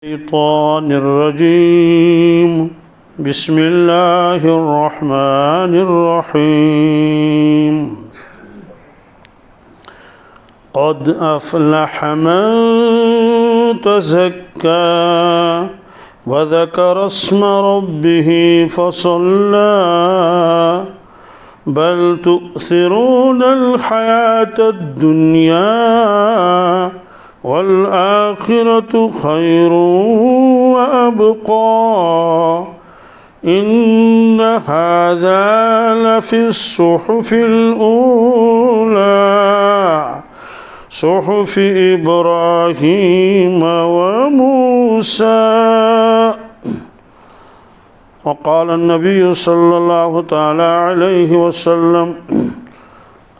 الشيطان الرجيم بسم الله الرحمن الرحيم قد أفلح من تزكى وذكر اسم ربه فصلى بل تؤثرون الحياة الدنيا والآخرة خير وأبقى إن هذا لفي الصحف الأولى صحف إبراهيم وموسى. وقال النبي صلى الله تعالى عليه وسلم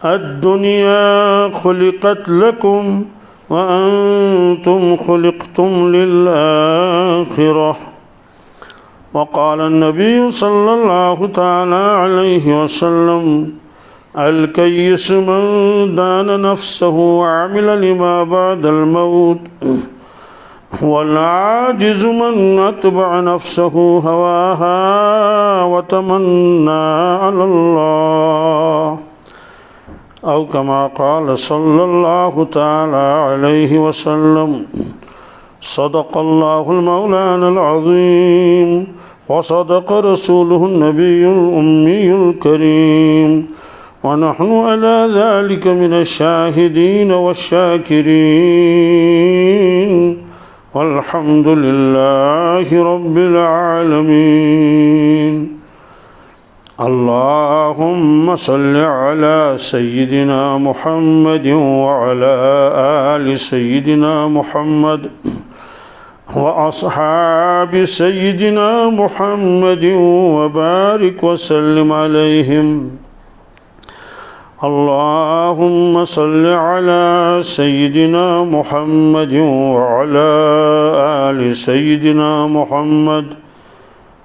الدنيا خلقت لكم وأنتم خلقتم للآخرة. وقال النبي صلى الله تعالى عليه وسلم الكيس من دان نفسه وعمل لما بعد الموت والعاجز من أتبع نفسه هواها وتمنى على الله أو كما قال صلى الله تعالى عليه وسلم صدق الله المولان العظيم وصدق رسوله النبي الأمي الكريم ونحن على ذلك من الشاهدين والشاكرين والحمد لله رب العالمين. اللهم صل على سيدنا محمد وعلى آل سيدنا محمد وأصحاب سيدنا محمد وبارك وسلم عليهم. اللهم صل على سيدنا محمد وعلى آل سيدنا محمد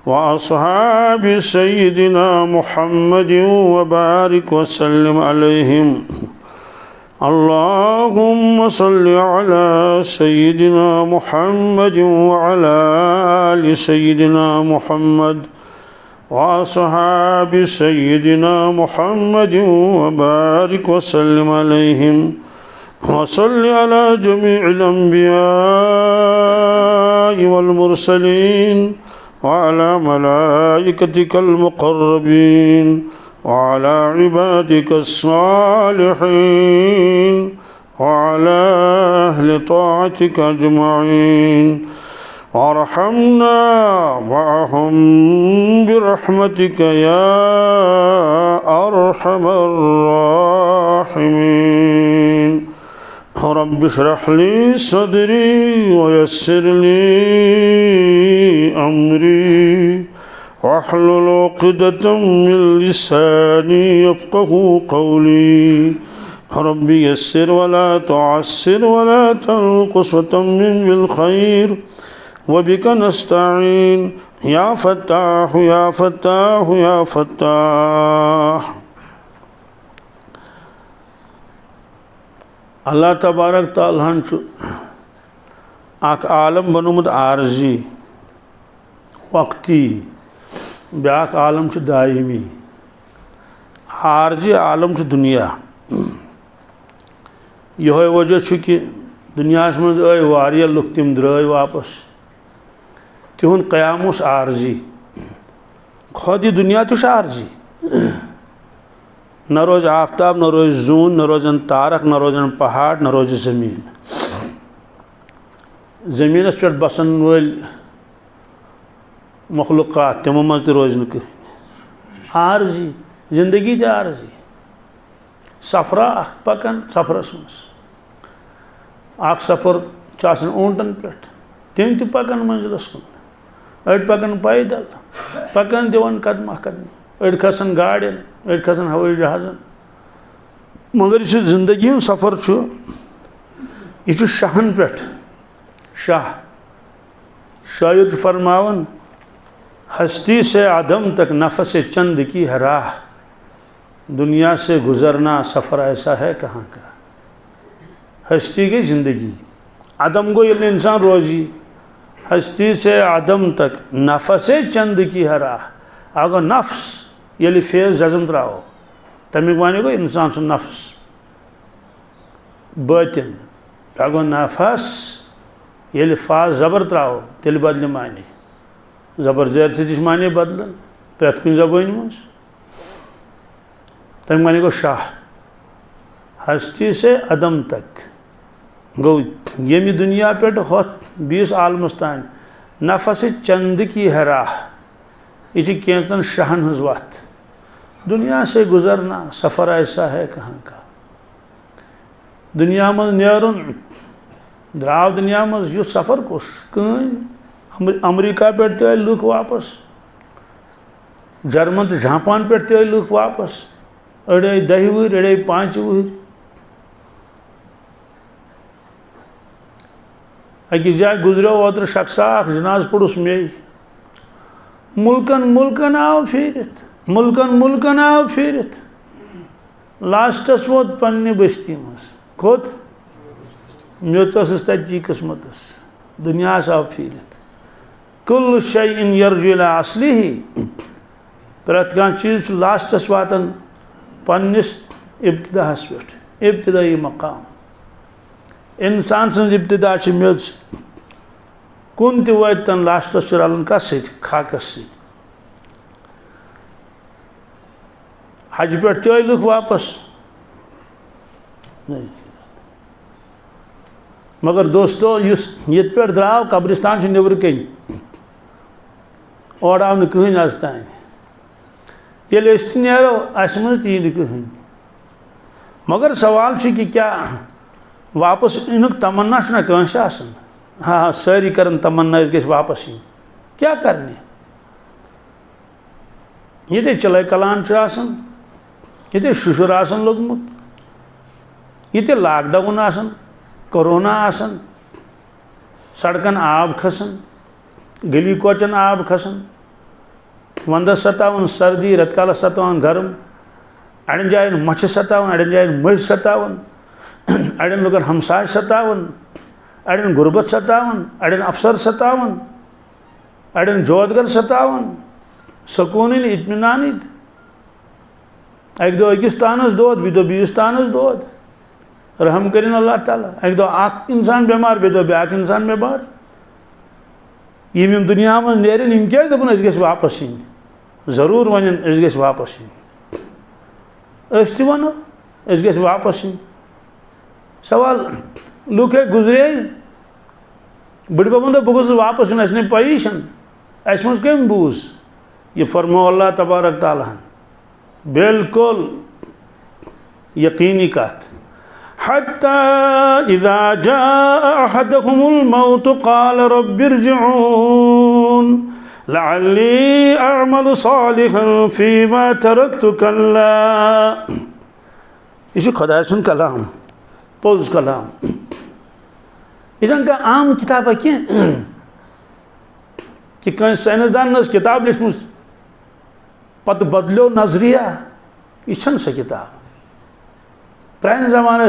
وأصحاب سيدنا محمد وبارك وسلم عليهم. اللهم صل على سيدنا محمد وعلى آل سيدنا محمد وأصحاب سيدنا محمد وبارك وسلم عليهم. وصل على جميع الأنبياء والمرسلين وعلى ملائكتك المقربين وعلى عبادك الصالحين وعلى أهل طاعتك أجمعين وارحمنا معهم برحمتك يا أرحم الراحمين. رب اشرح لي صدري ويسر لي أمري واحلل عقدة من لساني يفقه قولي. رب يسر ولا تعسر ولا تنقص وتمم بالخير وبك نستعين يا فتاح يا فتاح يا فتاح. اللہ تبارک تعالیٰ اخ عالم بنومت عارضی وقتی بیاکھ عالم دائمی. عارضی عالم دنیا یہ وجہ کہ دنیا مز آئی لُکھ تم درٛاے واپس تہند قیام عارضی. خود یہ دنیا تہ عارضی نہ روز آفتاب نہ روز زون نہ روزن تارک نہ روزن پہاڑ نہ روز زمین. زمینس پہ بسن ول مخلوقات تمو مز تہ روز نہ عارضی. زندگی تہ عارضی. سفرا اخ پکان سفرس مز اخ سفر آسان اونٹن پہ تم تہ پکان منزلس کن أڑ پکان پیدل پکان دِوان قدمہ قدمہ أڑ کھسان گاڑین أڑ کھسان ہوٲیی جہازن. مگر یہ زندگی ہند سفر یہ شاہن پہ شاہ شاعر فرماون ہستی سے عدم تک نفس چند کی ہے راہ دنیا سے گزرنا سفر ایسا ہے کہاں کا. ہستی گئی زندگی عدم گو یل انسان روزی हस्ती से आदम तक नफस चंद की हरा अगर नफ्स ये फेस जज्म त्राओ तमिक वन गो इंसान सु नफ्स बातिन अगर नफस ये फा जबर त्राओ तेल बदल मानी जबर जर से मानी बदल प्रत कुन जबान मज तमिक वन गो शाह हस्ती से अदम तक गो यमि दुनिया पे होत 20 आलमस तान नफस चंद की हरा यह कैंचन शाहन हज वत दुनिया से गुजरना सफ़र ऐसा है कहाँ का दुनिया मज नेरुन द्राव दुनिया मज यु सफ़र कुस कहीं अमरीका पे ते लुक वापस जर्मन तो जापान पे ते लुक वापस अड़े 10 वुहर अड़े 5 वुहर अकिस जाए गुजरो ओतर शख्सा जनाज पुरुस मे मुल्कन मुल्कन आव फिरत मुल्कन आव फिरत लास्टस वोत पन्ने बस्ती मज खोत मेच तची किस्मत दुनिया आव फिरत कुल शैइन यर्जु इला अस्लिही प्रत कह चीज लास्टस वातन पन्निस इब्तिदाहस पे इब्तिदाई मकाम इंसान सज इब्तिदा मेज कुन तन लास्टस रलन कस खाकस हज पे ते लुक वापस मगर दोस्तों ये पे द्राव कब्रिस्तान नबर कन और आव कहीं आज तान ये नो अस मज ती कहीं मगर सवाल कि क्या वापस इन तमन्ना ना कंस हाँ सारी कर तमन्ना गि वापस इन क्या करने ये चिल्य कलान ये शुशुर लोगमुत ये लॉकडाउन कोरोना सड़कन आब खसन गली कोचन आब खसन वंदस सतावन सर्दी रतकाल सतावन गर्म अड़न जायन मछ सतावन अड़न जायन मज सतावन अड़न लोगन हमसाय सतावन अड़न गुर्बत सतावन अड़न अफसर सतावन अड़न जोदगर सतावन सकून इत्मीनान अक दो अकिस तानस दोद बी दो बीस तानस दोद रहम करिन अल्लाह ताला अक दो अख इंसान बेमार बे दो ब्याक इंसान बेमार यम दुनिया में नेरन यम क्या दपन अस गस वापस इन जरूर वन अस गस वापस इन अस ति वनो अस गस वापस इन सवाल लुक गुजरे बड़बन दो बह वापस इन अस ने पई अस मज कम बूज ये फरमो अल्लाह तबारक ताला बिल्कुल यकीनी कत हत्ता इज़ा जाअ अहदहुमुल मौत क़ाल रब्बिरजिऊन लअल्ली अअमलु सालिहन फीमा तरक्तु कल्ला यह खुदा सुन कलाम पोज कलाम यह आम किताब कि कहीं साइंसदान किताब लिखम पत बदलो नजरिया यह सह किताब प्रान जमान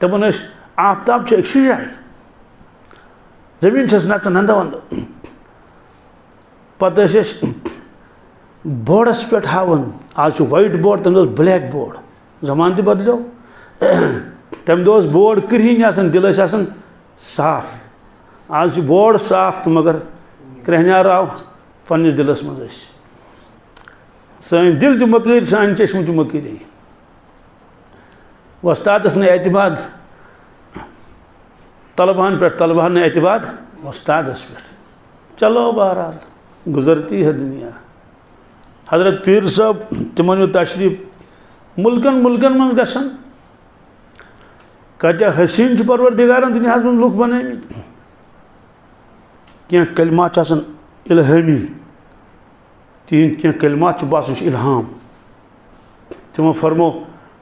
दपान आफ्ताब अक्स जाए जमीन नच नंद वंद पत बोर्डस पे हावन आज वाइट बोर्ड तम ब्लैक बोर्ड जमान बदलो तम दो बोर्ड करहन दिल साफ आज बोर्ड साफ तो मगर क्रहनार आव पन्निस दिलस मज सन दिल तो मकर सान चश्म तो मकर वस्तादस ने एतमाद तलबान पे तलबान ने एतमाद वस्तादस पे चलो बहरहाल गुजरती है दुनिया हजरत पीर साहब तिमन तशरीफ मुल्कन मुल्कन मज गसन कत हसीन परवरदिगारन दुनिया मज लुक बनमित क्या कलमात इल्हामी तीन क्या कलमात बास इल्हाम तिमो फरमो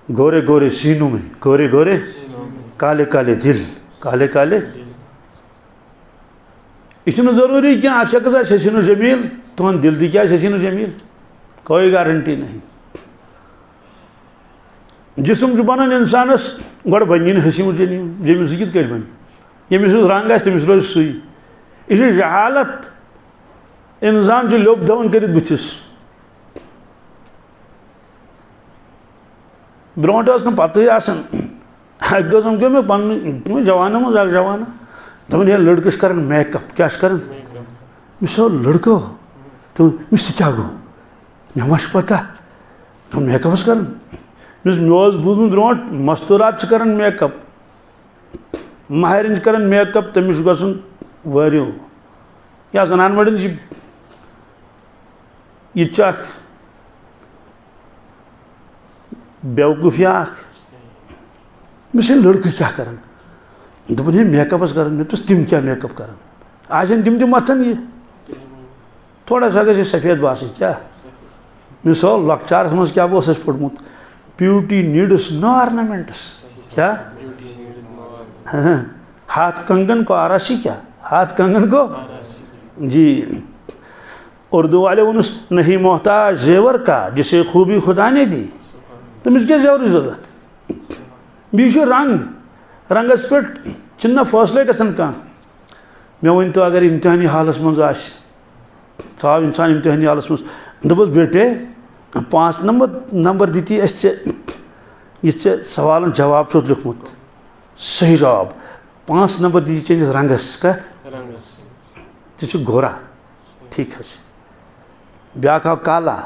गोरे गोरे सीनों में गोरे गोरे काले काले दिल काले काले यह जरूरी क्या शख्स हसीन जमील तुम दिल दी क्या हसीन जमील कोई गारंटी नहीं जिसम बनान इंसानस गो बन हसीन जमील सह कित बन यमिस रंग तमिस रोज सुई यह जहालत इंसान लोब दवन कर बुथिस ब्रोट पत अक गो मे पन जवान मज जवान दपन ये लड़कस कर मेकअप क्या कर लड़को तो क्या गो मे मा पता मेकअपस कर मे बूझ ब्रोट मस्तूरात कर मेकअप महरिन कर मेकअप तमिस गसन वरियो या जनान मड़न यह बेवकूफिया मे लड़क क्या कर दोपन हे मेकअपस कर मे तिम क्या मेकअप कर आज तिम तम मथन ये थोड़ा सा गई सफेद बास क्या मे लकचारस मज क्या पढ़मुत ब्यूटी नीड्स नो ऑर्नामेंट्स क्या हाथ कंगन को आरासी क्या हाथ कंगन को जी उर्दू वाले उनस नहीं मोहताज जेवर का जिसे खूबी खुदा ने दी तमिस क्या जेवर जरूरत बीच रंग रंगस पे फैसले गसन कह मे वन तो अगर इम्तहानी हालस मज आव इंसान इम्तहानी हालस मज दपस बेटे 5 नंबर दीती ये सवाल जवाब छो लिखमुत सही जवाब 5 नंबर दीती चंदिस रंगस कत गोरा ठीक है ब्या आव काला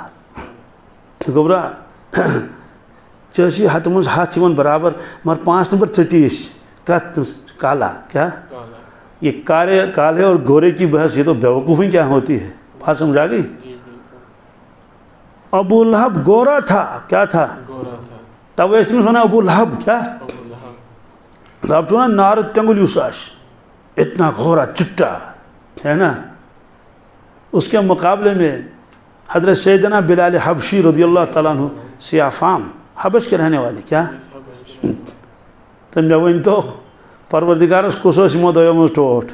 गोबरा चे हथ मज हाथ बराबर मगर 5 नंबर चटी कत काला क्या ये काले और गोरे की बहस ये तो बेवकूफ़ी क्या होती है बात समझ आ गई अबू लहब गोरा था क्या था तब इसमें सुना अबू लहब क्या लहब सुना नार तंगुल यूसाश इतना गोरा चिट्टा है ना उसके मुकाबले में हजरत सैयदना बिलाल हबशी रज़ियल्लाहु ताला अन्हु सियाफाम हबश के रहने वाले क्या तो मे वन तो परवरदिगारस कुस यमो दो मज टोट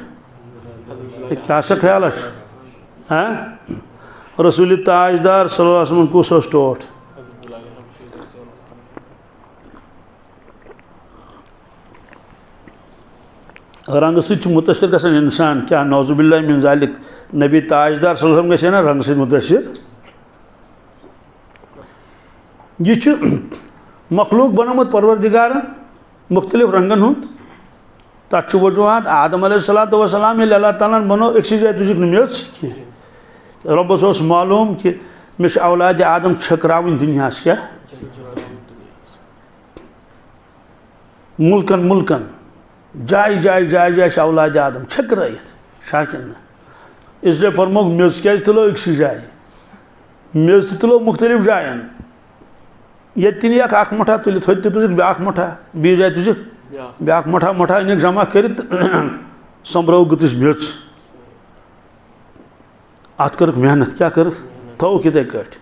क्या ख्याल हाँ रसूल ताजदार सल्लल्लाहु अलैहि वसल्लम कुस टोट रंग सत मुतसर गसन इंसान क्या नौजुबिल्लाह मिन ज़ालिक नबी ताजदार सल्लल्लाहु अलैहि वसल्लम ना रंग सत मुतसर यह मखलूक बनोमुत परवरदिगार मुख्तलिफ रंगन हुंद तथ वजूहत आदम अलैहिस्सलातु वस्सलाम अल्लाह ताला बनो अक्सी जाय तुझ मेच रब्बस मालूम कि मे औलाद आदम छकरावन दुनियास क्या मुल्कन मुल्कन जाय जाय जाय जाय औलाद आदम छकराइत शाकिन इसलिए फरमोक मेज क्या तुलो अक्सी जाय मेज तुलो मुख्तलिफ जायन ये तीन अख मुठा तुल तुझ ब्या मुठा बी जाए तुझ ब्या मुठा मुठा इन जमा कर संभ्रव गुतिस मेच अत कर मेहनत क्या कर थो कित कट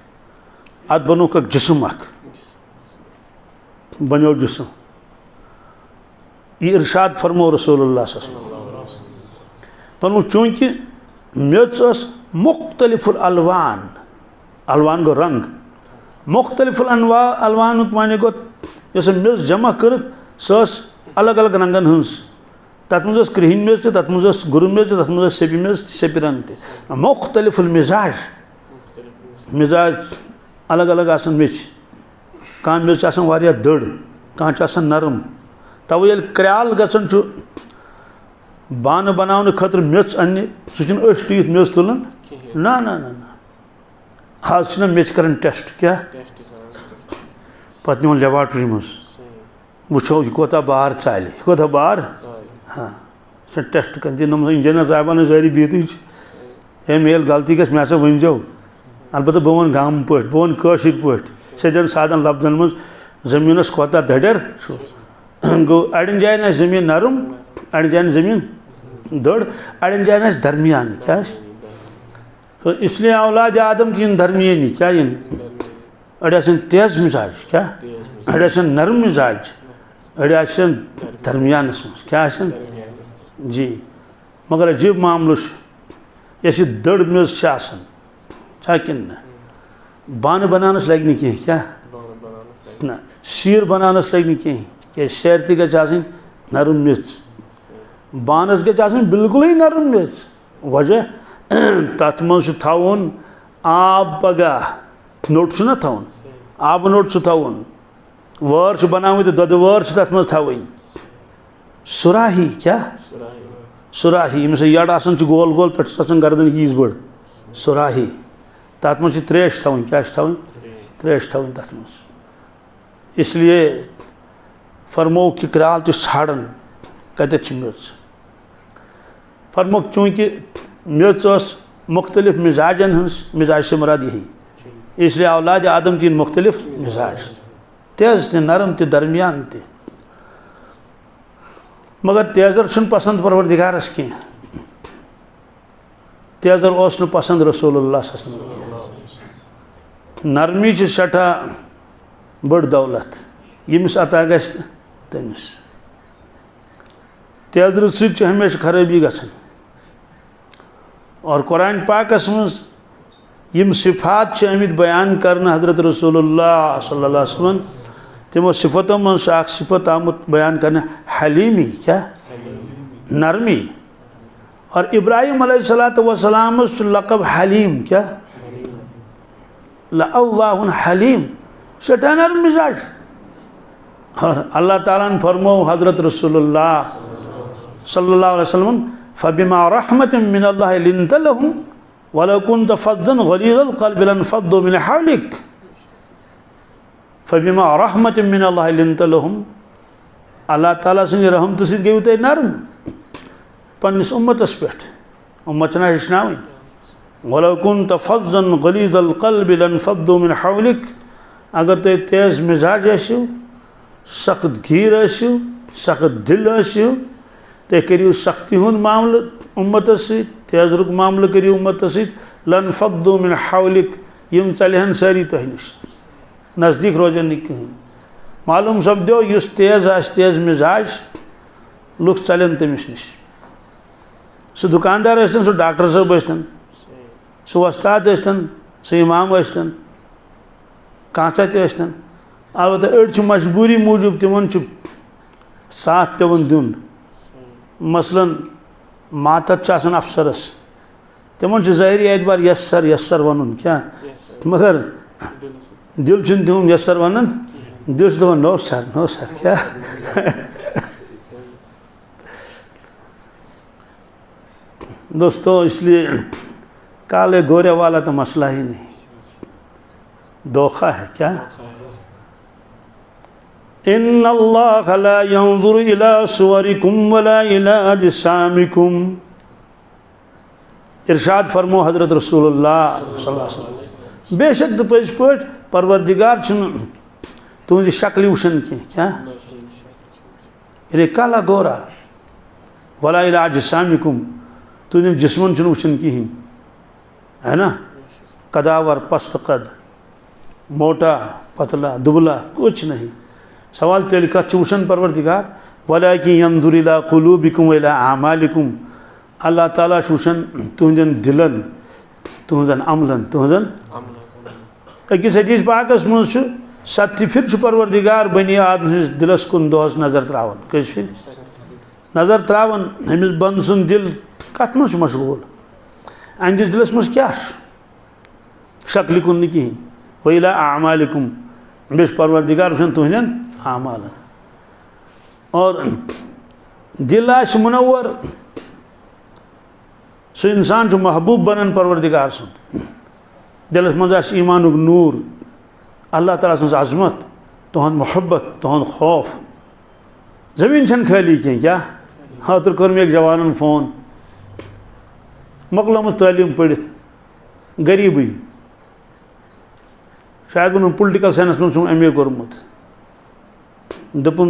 अत बनोक जिसम बनो जिसम यह इरशाद फरमो रसूलुल्लाह फरमो चूंकि मेच मुख्तलिफुल अलवान अलवान गो रंग मुख्तलिफुल अलवान माने गो मेज जमा कर सस अलग अलग रंगन हज तथ मज क्रिहिन मेज तथ मज गुरु मेज तथ मज सेपि मेज सेपि रंग त मुख्तलिफुल मिजाज मिजाज अलग अलग आसन मेज कह मेज वारिया दड़ कह नरम तवे ये क्राल गसन बान बनाने खतर मेच अन्य सह टीत मेज तुलन ना ना ना ना आज मेच कर टेस्ट क्या पे लेबॉर्ट्री मज वो कोता बार चाल कोता बार हाँ सह टेस्ट कर इंजीनियर साहबान सारी बिहत मेल गलती गस मे वनजो अलबत्ता बह वन गाम पे बह वन कशिर पे सदन सादन लफ्जन मज जमीनस कोता दड़र गो अड़न जायन जमीन नरम अड़न जायन जमीन दड़ अड़न जायन दरमियान क्या तो इसलिए औलाद आदम की इन दरमियानी क्या इन अड़े तेज मिजाज क्या अड़े नरम मिजाज अड़े दरमियानस मज क्या जी मगर अजीब मामल ये दड़ मेज कि बान बनानस लग न कह क्या ना शीर बनानस लग न कह क्या शेर तक नरम मेज बानस गि बिल्कुल ही नरम मेज वजह तथ मज थवन आब पगह नोट ना थवन आब नोट थवन वॉर बनाव तो दद वॉर तथ मज थवन सुराही क्या सुराही यमिस यड़ आसान गोल गोल पे गर्दन यीज बड़ सुराही तथ मज त्रेश थवन क्या थवन त्रेश थवन तथ मज इसलिए फरमो कि क्राल तो छाड़न कत मेच फरमो चूँकि मेच मुख्तलिफ मिजाजन हंस मिजाज से मुराद यही इसलिए औलाद आदम की मुख्तलिफ मिजाज तेज ते नरम ते दरमियान ते मगर तेजर छुन पसंद परवरदिगारस की तेजर ओस न पसंद रसूलुल्लाह सल्लल्लाहु अलैहि वसल्लम नरमी च सठा बड़ दौलत यमिस अता गस तमिस तेजर सह हमेशा खराबी गछन और कुरान पाकस मज यम सिफात आमित बयान करना हजरत रसूलुल्लाह सल्लल्लाहु अलैहि वसल्लम तमो सिफतों में सिफत आमुत बयान करना हलीमी क्या नरमी और इब्राहिम अलैहिस्सलातु वस्सलाम लक़ब हलीम क्या लअव्वाहुन हलीम सटा नरम मिजाज और अल्लाह ताला ने फरमो हजरत रसूलुल्लाह सल्लल्लाहु अलैहि वसल्लम फबिमा रहमतिन मिनल्लाहि लिन्त लहुम वलौ कुन्त फद्दन गलीज़ल क़ल्बि लन्फ़द्दू मिन हवलिक फबिमा रहमतिन मिनल्लाहि लिन्त लहुम अल्लाह ताला सं रहमत सि गयु ते नरम पन्निस उम्मतस पे उम्मत ना हिस्नावी वलौ कुन्त फद्दन गलीज़ल क़ल्बि लन्फ़द्दू मिन हवलिक अगर ते तेज मिजाज आसियो सख्त घीर आसियो सख्त दिल आसियो ते करियो सख्ती हुन मामले उम्मत सि तेज रुक मामले करियो उम्मत सि लन्फ़द्दू मिन हवलिक यम चलहन सारी तह निश नज़दीक रोजन नहीं कहीं मालूम सपदो युस तेज तेज मिजाज लुक चलन तमिस निश सह दुकानदार आस्तन सह डॉक्टर साहब आस्तन सह वस्ताद आस्तन सह इमाम आस्तन कांचा ते आस्तन अलबत्ता अड़ मजबूरी मूजूब तिमन साथ पेवन दिन मसलन मातत अफसरस तिमन ज़ाहिरी एतबार यस्सर यस्सर वन क्या मगर दिल तिम यस्सर वन दिल दपान नो सर क्या दोस्तों इसलिए काले गोरे वाला तो मसला ही नहीं धोखा है क्या इन्नल्लाह ला यंजुरु इला सुवरिकुम वला इला अजसामिकुम इरशाद फरमो हजरत रसूलुल्लाह सल्लल्लाहु अलैहि वसल्लम बेशक तो पज पट परवरदिगार तुझ शक्ल वुशन की क्या रे काला गोरा वला इला अजसामिकुम तुझ जिस्मन वुशन कहीं है ना कदावर पस्त कद मोटा पतला दुबला कुछ नहीं सवाल तेल कत वुशन परवरदिगार वलाकिन यंजुरु इला कुलूबिकुम व इला आमालिकुम अल्लाह ताला वुशन तुहदन दिलन तुहदन अमलन तुहदन अकिस हदीस पाकस मज 7 फिर परवरदिगार बनी आदम दिलस कुन दोहस नजर त्रावन कस फिर नजर त्रावन हमिस बंद सुन दिल कत मज मशगूल अहंदिस दिलस मज क्या शक्ल कुन कहीं वैला आमालिकुम बेश परवरदिगार वुशन तुहदन आमालन और दिल आस मुनव्वर सो इंसान महबूब बनन परवरदिगार सुन दिलस मज आस ईमानुक नूर अल्लाह ताला सज अजमत तुहद मोहब्बत तुहद खौफ जमीन छन खाली कह क्या हाथर कर मे जवान फोन मकलम तालीम पढ़ित गरीबी शायद वो पोलिटिकल साइंस में एम ए कोर्मुत दपुन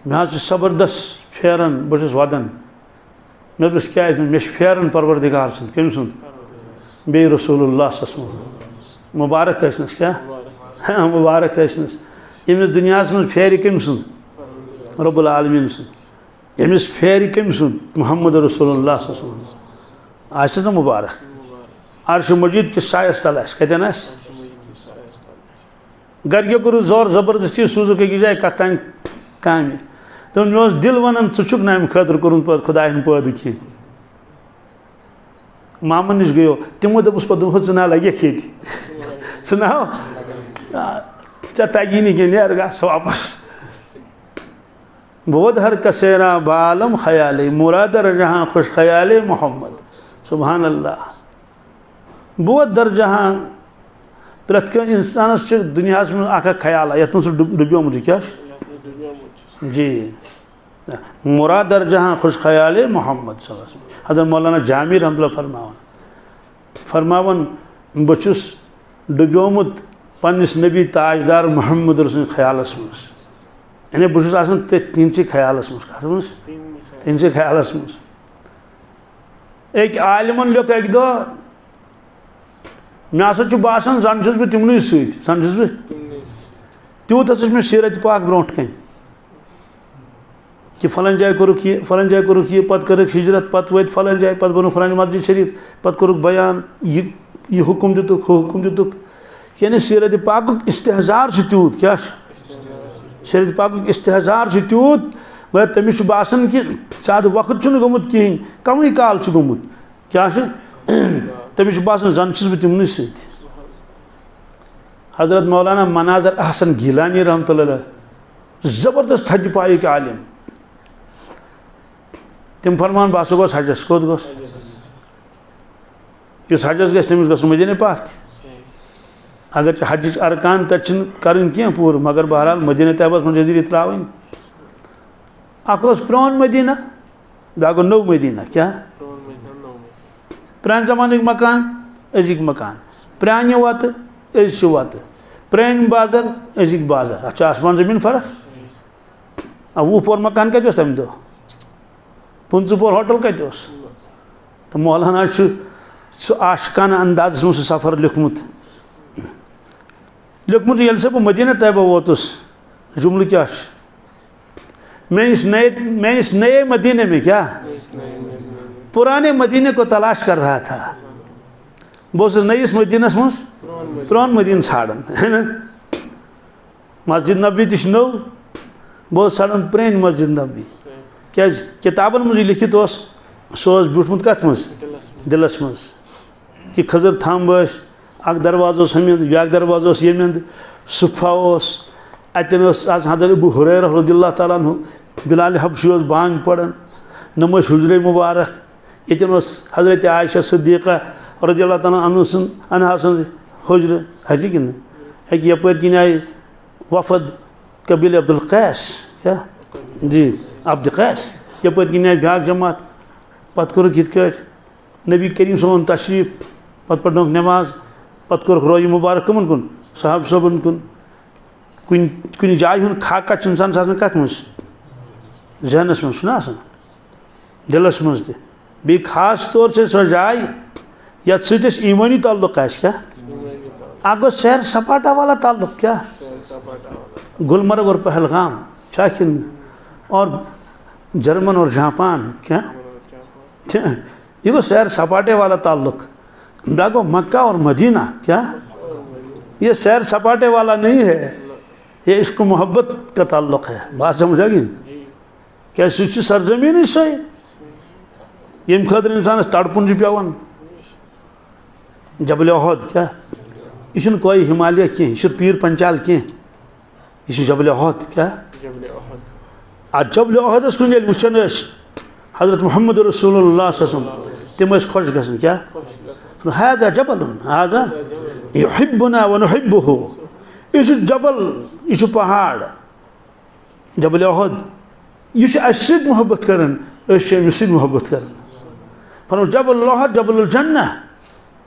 मे जबरदस्त फेरन बस वदन मे दस क्या मे फेरन परवरदिगार सुन कम सुन बे रसूलुल्लाह सल्लल्लाहु मुबारक हसनस क्या हाँ मुबारक हसनस यमिस दुनिया मज फेर कम सुन रब्बुल आलमीन सुन यमिस फेर कम सुन मुहम्मद रसूलुल्लाह सल्लल्लाहु अलैहि वसल्लम आस ना मुबारक अर्श मजीद के सायस तल कतन आस गर्गे कोर जोर जबरदस्ती सूजुक अकिस जाए कत तान काम तो मे दिल वन चुक ना अम खतर कोर खुदायन पैद कह मामन नश गयो तमो दोपस पे चुना लगे ये सुनाओ चे तगी नी कह गा वापस बोध हर कसेरा बालम ख्याल मुरादर जहाँ खुश ख्याल मोहम्मद सुबहान अल्लाह बोध दर जहाँ प्रत इंसान दुनिया में अख ख्याल ये डुब्योमुत क्या जी मुरादर जहाँ खुश ख्याल मोहम्मद हजरत मौलाना जामी रहमतुल्लाह फरमावन बहुस डुब्योमुत पन्निस नबी ताजदार मोहम्मद रसूल ख्यालस मज यानी बहुस तिनसी ख्यालस मज तिनसी ख्यालस मज एक आलिमन लिख एक दो मे हसा बासान जन बह तिमन सन बह तूत मे सीरत पाक ब्रोट कन कि फलान जाय कोरुक ये फलान जाय कोरुक ये पत कर हिजरत पत वत फलान जाय पत बनो फलान मस्जिद शरीफ पत कोरुक बयान ये हुकुम दितुक हुकुम दितुक यानी सीरत पाक इस्तेहजार तूत क्या सीरत पाक इस्तेहजार तूत मगर तमिस बासान कि ज्यादा वक्त गोमुत कहें कम काल गोमुत क्या तमिस बासान जन बह तिमन सत हजरत मौलाना मनाजर अहसन गिलानी रहमतुल्लाह जबरदस्त हज पाई के आलिम तम फरमान बह गोस हजस कोत गोस इस हजस गमिस गो मदीने पाक अगर हज अरकान तक कर पूर मगर बहरहाल मदीने तैयबस मज जजीर त्रावन अख प्रोन मदीना बह गो नौ मदीना क्या प्रान जमान मकान अजिक मकान प्रान वत अज वत प्रान बाजार अजिक बाजार अत आसमान जमीन फर्क अब 20 पोर मकान कत तम दो 15 पोर होटल कत तो मौलाना आशकाना अंदाज में सफ़र लिखमुत ये बह मदीना तैयबा वोतुस जुमल क्या मैं इस नए मदीने में क्या पुराने मदीने को तलाश कर रहा था बहुत नईस मदीनस मज पुरान मदीन छाड़न है ना मस्जिद नबी तह नौ बहुत छाड़न पुरान मस्जिद नबी क्या किताबन मज लिखित सह ब्यूठमुत कत मज दिलस मज कि खजर थम्ब अख दरवाज हमिंद ब्या दरवाज यमिंद सुफा अतन आज हजरत अबू हुरैरा रज़ियल्लाहु ताला अन्हु बिलाल हबशी बांग पढ़न नम हुजरे मुबारक यतन हजरत आयशा सिद्दीक़ा रज़ियल्लाहु ताला अन्हा हुजर हजी कि अक यपर किन आए वफद कबील अब्दुल कैस क्या जी अब्द कैस यपर किन आए ब्या जमात पत कोरुक यिथ नबी करीम सोन तशरीफ पत पढ़नोक नमाज पत कोरुक रोई मुबारक कमन कुन साहब सबन कुन कुन जाय हुन खाका इंसान कत मज जहनस मज दिलस मज बे खास तौर से सह जाय ये ईमानी ताल्लुक क्या आगो सैर सपाटा वाला ताल्लुक क्या गुलमर्ग और पहलगाम शाकिन और जर्मन और जापान क्या ये को सैर सपाटे वाला ताल्लुक बागो मक्का और मदीना क्या ये सैर सपाटे वाला नहीं है ये इश्क मोहब्बत का ताल्लुक है बात समझेगी क्या सरजमीन ही सही यम खतर इंसान तड़पुन पेवान जबल ओहद क्या यह कोई हिमालय कह यह पीर पंचाल कह यह जबल ओहद क्या जबल ओहदस कुन वुचान हजरत मोहम्मद रसूलुल्लाह तम खुश गसन क्या हाजा जबल हाजा युहिब्बुना व नुहिब्बुहु यह जबल यह पहाड़ जबल ओहद यह अस मोहब्बत करान अमिस मोहब्बत करान फरमाया जबल ओहद जबल जन्नह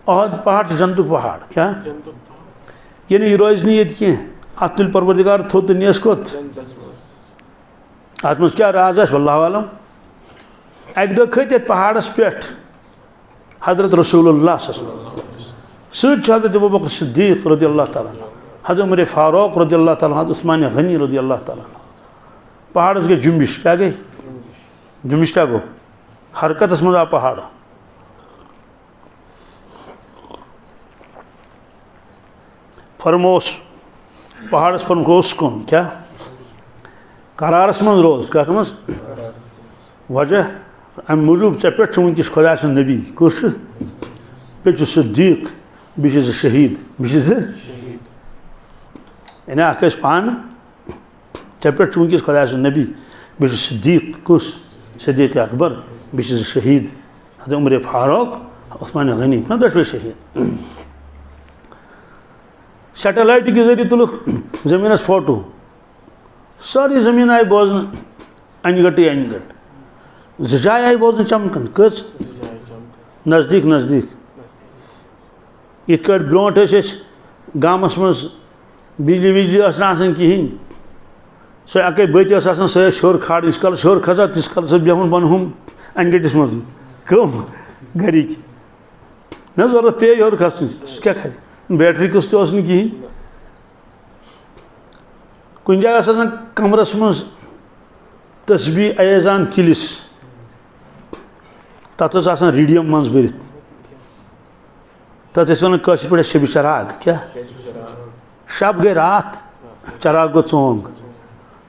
ओहद पहाड़ जन्नतुक पहाड़ क्या ये नहीं रोज नहीं कह अत तुल परवरदिगार थो तो नियस कोत अत मज क्या राज वल्लाहु आलम अक दो खत पहाड़स पे हजरत रसूलुल्लाह सत हजरत अबू बकर सिद्दीक़ रज़ियल्लाहु ताला हजरत उमर फारूक रज़ियल्लाहु ताला उस्मान गनी रज़ियल्लाहु ताला पहाड़स गई जुम्बिश क्या गई जुम्बिश क्या गो हरकत मज आ पहाड़ फरमोस पहाड़स पर रोस कौन क्या करारस मज रोज कत मज वजह अम मूजूब ऐ पे वनस खुदा नबी कुछ पे सिद्दीक बे शहीद बे यानी अख पान ऐ पे वनकस खुदा नबी बे सिद्दीक कुस सिद्दीक अकबर बे शहीद उमर फारूक उस्मान गनी ना दशवे शहीद सैटेलाइट के जरिए तुल जमीन फोटो सारी जमीन आई बोजन अनगट जाय आई बोजन चमकन कस नज़दीक नज़दीक इत ब्रोट गामस मज बिजली विजली कहें सो अके बत सह शोर खाड़ इस कल शोर खसा तिस कल सह बेहन बन हम अनगटिस मज कम गरिक ना जरूरत पे योर खसन क्या खर बैटरी कुछ तो कहें कुछ जाए कमरस मज तस्बी ऐजान किलिस तथ रेडियम मज भर तथ वन पे शब चराग क्या शब गई रात चराग गो चोंग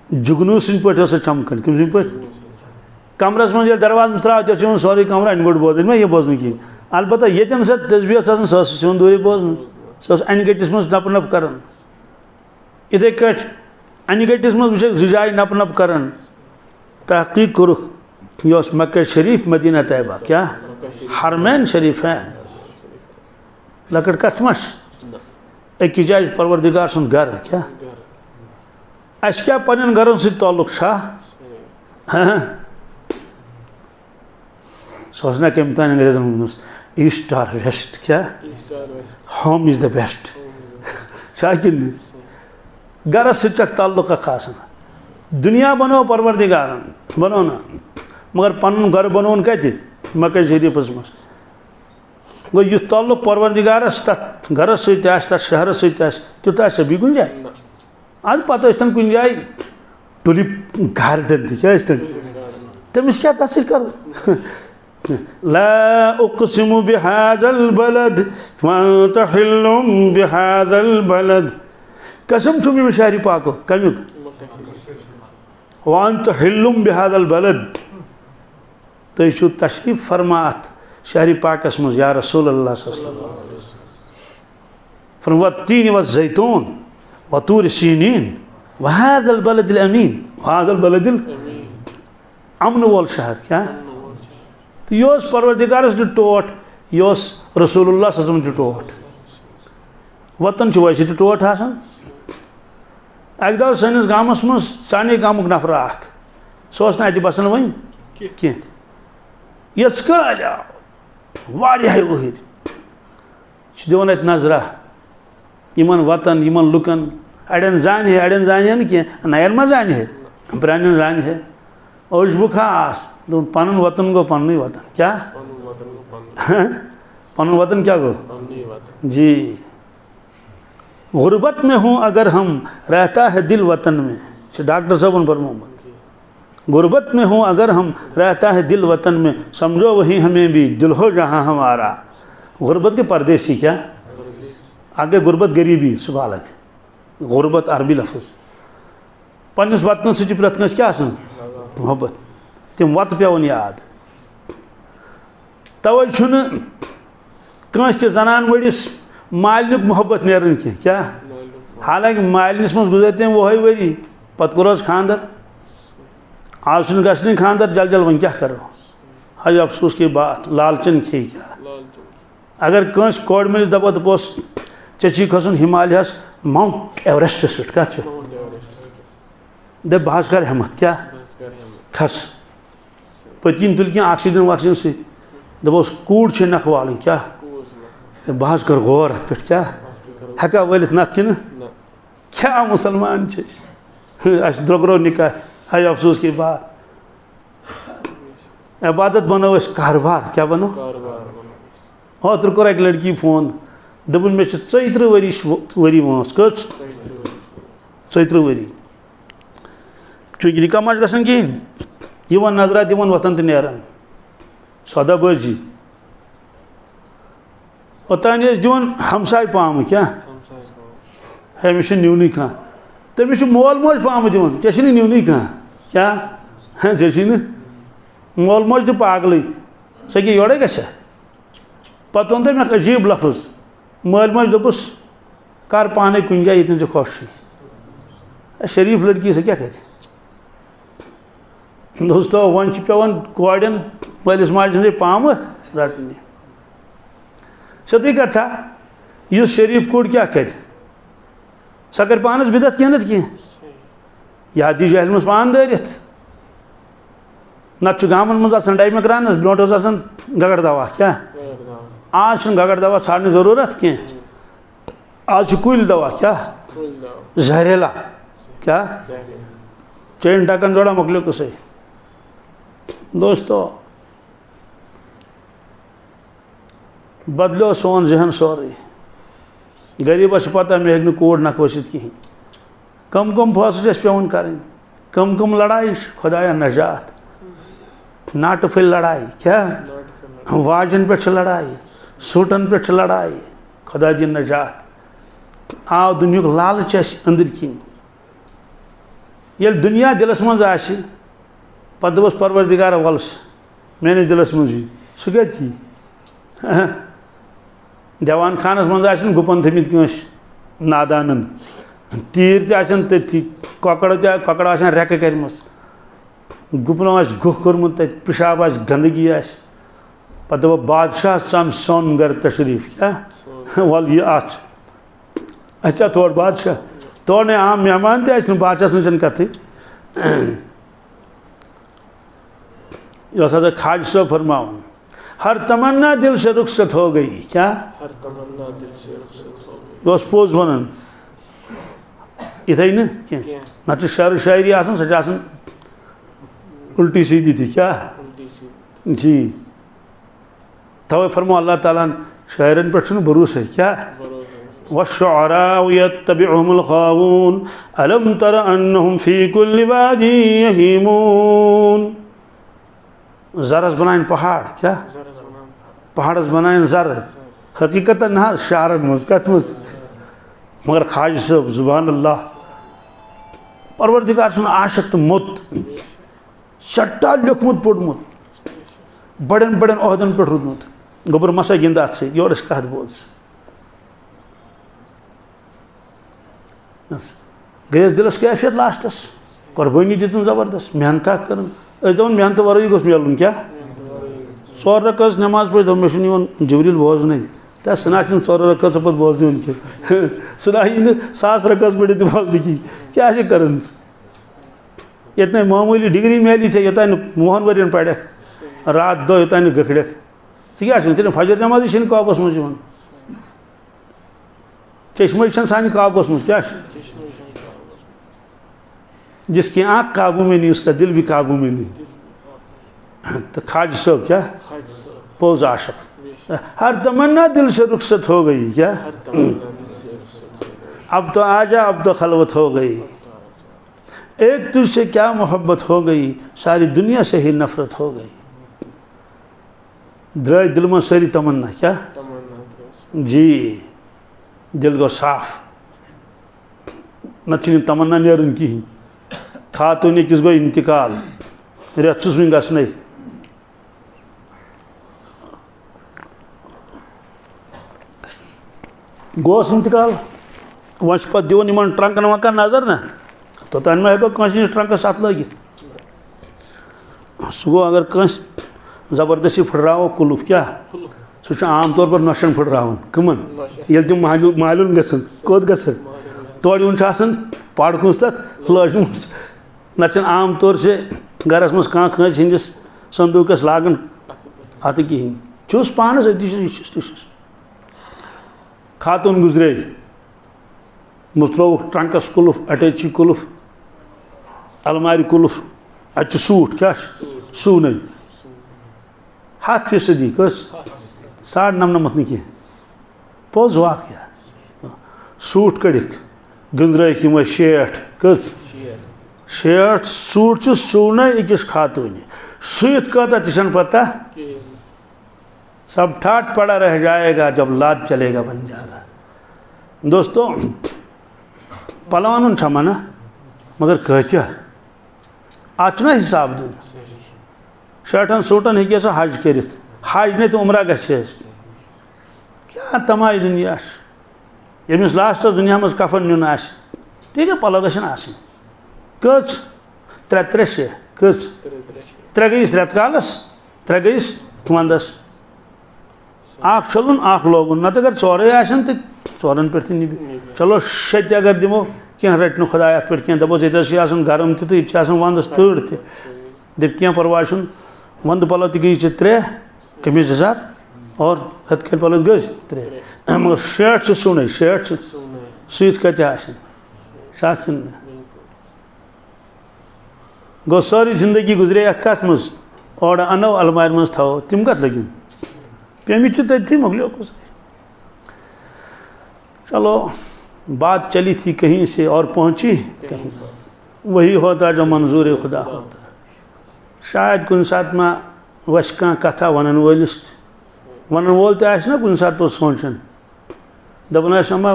जुगनू सद पे चमकन कम पे कमरस मज दरवाज त्रा तो सोरे कमर अन गोट बोजन मैं यह बोजन कहें अलबत् ये तस्बी सन दूरी बोजन सह अनगटिस मज नप नप कर इथे पे अनगटिस मज जाय नप नप कर तहकीक कोरुख यह मक्का शरीफ मदीना तैयबा क्या हरमैन शरीफैन लकट कथमस एक जाय परवरदिगार सुन घर क्या अस क्या पन्न गरन सत ताल्लुक सह कम तान अंग्रेजन ईस्ट और वेस्ट क्या होम इज द बेस्ट शाकिन गरस सक ताल्लुक खास दुनिया बनो परवरदिगारन बनो ना मगर पन घर बनोन कत मक्का शरीफस मज गो यु ताल्लुक परवरदिगारस तथ घरस सत शहरस सत तुत भी कुछ जाए अद पत कुछ जाए टुलिप गार्डन तन तमिस क्या तथ कर ला उक़सिमु बिहाज़ल बलद व अंत हिल्लुम बिहाज़ल बलद कसम छु मे शायरी पाको कमिक व अंत हिल्लुम बिहाज़ल बलद तो छु तशरीफ फरमात शायरी पाकस मज या रसूल अल्लाह सल्लल्लाहु अलैहि वसल्लम फरवत्तीन व ज़ैतून व तूर सीनीन व हाज़ल बलदिल अमीन व हाज़ल बलदिल अमन वोल शहर क्या तो यह परवरदिगारस दी टोट यह रसूलुल्लाह सल्लल्लाहु अलैहि वसल्लम दी टोट वतन वैसे दी टोट आसान अक दो सनिस गामस मज साने गामुक नफर अख सह अत बसान वन कह यस कल वाह वहर दिवान अत नजरा इन वतन इन लुकन अड़न जान है कह नयन मा जान है प्रान जान है और बु खास पन वतन गो पन्नी वतन क्या पन वतन क्या गो जी गुर्बत में हूँ अगर हम रहता है दिल वतन में डॉक्टर साहब पर मोहम्मद गुर्बत में हूँ अगर हम रहता है दिल वतन में समझो वही हमें भी दिल हो जहाँ हमारा गुर्बत के परदेसी क्या आगे गुर्बत गरीबी सुबह अलग गुर्बत अरबी लफ्ज़ पन्निस वतन सह प्रत कस क्या मोहब्बत तम वत पेवन याद तवे कस जनान वड़िस मालिक मोहब्बत नेरन क्या हालांकि मालिनस मज गुजर तम वही वरी पत कोर खानदर आज गि खानदर जल जल वन क्या करो हाय अफसोस की बात लालचन खे क्या अगर कस कोड़ मिलस दपो दपोस चे खसन हिमालयस माउंट एवरेस्टस पे कत दप बह कर हिम्मत क्या खस पतिन तुल क्या ऑक्सीजन वॉक्सीजन सपोस कूड़ नख वाल क्या बह कर गौर अत पे क्या हेका वलित नत कि क्या मुसलमान अस द्रोगरो निकात हाय अफसोस की बात इबादत बनो कारोबार क्या बनो ओतर कोर एक लड़की फोन दपुन मे 34 वरी वोस कच 34 वरी चूंकि निकाह गसन कहें वन नजरा दिवन वतन तो नेरान सौदाबाजी ओतान दिवन हमसाय पाम क्या हमें न्यून कह तमिस मोल मोज पाम दिवन ऐसे न्यून कह क्या ऐसे मोल मोज तो पागल सह योड़े ग पत वो मे अजीब लफ्ज मल मज दोपस कर पाने कुन जाए ये खुश शरीफ लड़की से क्या करे दोस्तों वन पेवान कौड़न मलिस माजे पाम रटने सदी कथा इस शरीफ कुड़ क्या कर सह कर पानस बिदत कह कह या दी जहल मज पान दरित नत गामन मज डाइमक्रानस ब्रोट गगड़ दवा क्या आज गगड़ दवा छाड़ने जरूरत कह आज कुल दवा क्या जहरीला क्या चेन टकन जोड़ा मोकलो कसै दोस्तों बदलो सोन जहन सोरे गरीबस पता मे हेक कोड नख वसित कहीं कम कम फैसले पेवन कर कम कम लड़ाई खुदाया नजात नाट फिल लड़ाई क्या वाजन पे लड़ाई सूटन पे लड़ाई खुदा दिन नजात आव दुनिया लालच अंदर किन ये दुनिया दिलस मज पे दोस परवरदिगार वलस मेनिस दिलस मज सह गति देवान खानस मज गुपन थमित कंस नादानन तीर तथी ककड़ रेक कर्म गुपनो गुह कोर्मुत पेशाब गंदगी पे दप बादशाह सन सोन गर तशरीफ क्या वल ये अच्छा तोड़ बादशाह तोड़ ने आम मेहमान ते बादशाह सन कथ यह खाज साहब फरमाऊँ हर तमन्ना दिल से रुखसत हो गई क्या हर तमन्ना दिल से रुखसत हो गई पोज वन इथे न कह शेर शायरी सह उल्टी सीधी थी क्या जी तवे फरमो अल्लाह ताला शायरन पे भरोसा क्या वश्शुअराउ यत्तबिउहुमुल गावून अलम तर अन्नहुम फी कुल्लि वादी यहीमून जरस बनाइन पहाड़ क्या पहाड़स बनाइन जर हकीकत ना शारन मज कत मज मगर खाज साहब जुबान अल्लाह परवरदिगार सुन आशक्त मुत सट्टा लिखमुत पोड़मुत बड़न बड़न ओहदन पे रूदमुत गोबर मसा गिंद अत से योर कत बोज गयस दिलस कैफियत लास्टस कुर्बानी दितुन जबरदस्त मेहनत कर दपान मेहनत वरई गोस मिलुन क्या 4 रकअत नमाज पे मे जबरील बोजन तो सना 4 रकअत पे बोजन कह सना 1000 रकअत पढ़ बोजन की क्या कर योतन मामूली डिग्री मिली से योतन मोहन वर्यन पढ़ रात दो योतन गखड़ क्या तेन फजर नमाज काबस मज चश्मे सान काबस मज क्या जिसकी आँख काबू में नहीं उसका दिल भी काबू में नहीं तो खाज साहब क्या पोज आशक हर तमन्ना दिल से रुखसत हो गई क्या अब तो आजा अब तो खलवत हो गई एक तुझसे क्या मोहब्बत हो गई सारी दुनिया से ही नफरत हो गई द्राय दिल में सारी तमन्ना क्या जी दिल को साफ न तमन्ना नेरन कहीं खातून किस गो इंतकाल रेत वन गसन गोस इंतकाल वह पे दिवन इन ट्रंकन वंकन नजर ना तो तन में हेको कंस ट्रंकस अत लगित सह गो अगर कंस जबरदस्ती फुटराव कुलुफ क्या सह आम तौर पर नशन फुटरावन कमन ये तम मालूम गसन कोत गसन तोड़ वन पाड़ कुस तथ लजम न आम तौर से गरस मज कह खस हंदिस संदूकस लागन अत कहें चुस पानस अति खातून गुजरे मुत्रोक ट्रंकस कुलुफ अटैची कुलुफ अलमारी कुलुफ अत सूट क्या सून 100% कस 99.5 कह पोज वाक क्या सूट कड़िक गंद्रक यम 60 कस 60 सूट सून अकिस खातून सुत कत तिशन पता सब ठाट पड़ा रह जाएगा जब लाद चलेगा बंजारा दोस्तों पलवान छमना मगर कत्या अतना हिसाब दिन 60 सूटन हे हज कर हज नहीं तो उमरा गस क्या तमाही दुनिया यमिस लास्टस दुनिया मज कफन नुन ठीक है पलो गन कच 3 कच 3 गईस रेत कालस 3 गईस वंदस चलन लोगुन नत अगर 4 आसन तो 4 पे निबि चलो 6 अगर दिमो क्या रटन खुदा अत पे क्या दपोस ये गरम तो ये वंदस तड़ त दप क्या परवाह वंद पलो तक गई 3 कमीज 1000 और रत कल पलो गई 3 मगर शर्ट सुन शर्ट सत कत साख गो सारी जिंदगी गुजरे अत कत मज और अनो अलमार मज थो तम कत लगन पेमित तथी मोकलियो चलो बात चली थी कहीं से और पहुंची कहीं वही होता जो मंजूर खुदा होता शायद कुन सात में वश कह कथा वन वलिस वन वोल ना कुन सात पे सोचान दपान अम्मा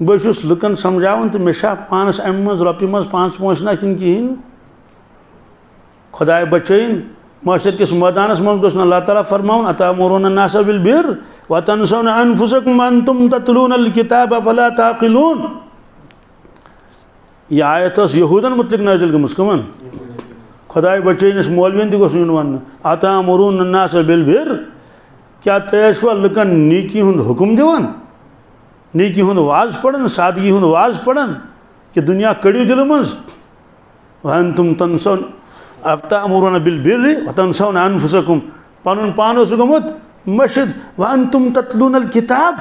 बहुत लुकन समझावन तो मे पानस अम मज रोपि मज 5 पोस ना कहें खुदा बचन माशर किस मैदानस मज गोस अल्लाह ताला फरमाउन अतामुरून अन्नास बिल बिर व तनसौन अनफुसकुम अंतुम ततलून अल किताब फला ताक़िलून यह आयत यहूदन मुतलिक नाजिल गमस कमन खुदा बचन मौलवियन तक वन वन अतामुरून अन्नास बिल बिर क्या तयशवा लुकन नीकी हुंद हुक्म दिवान नीकी हुंद वाज पढ़न सादगी हुंद वाज पढ़न कि दुनिया कड़ियो दिल मज वअंतुम तनसौन अतामुरून बिल बिर व तनसौन अनफुसकुम पन पान गुमुत मशिद वअंतुम ततलून अल किताब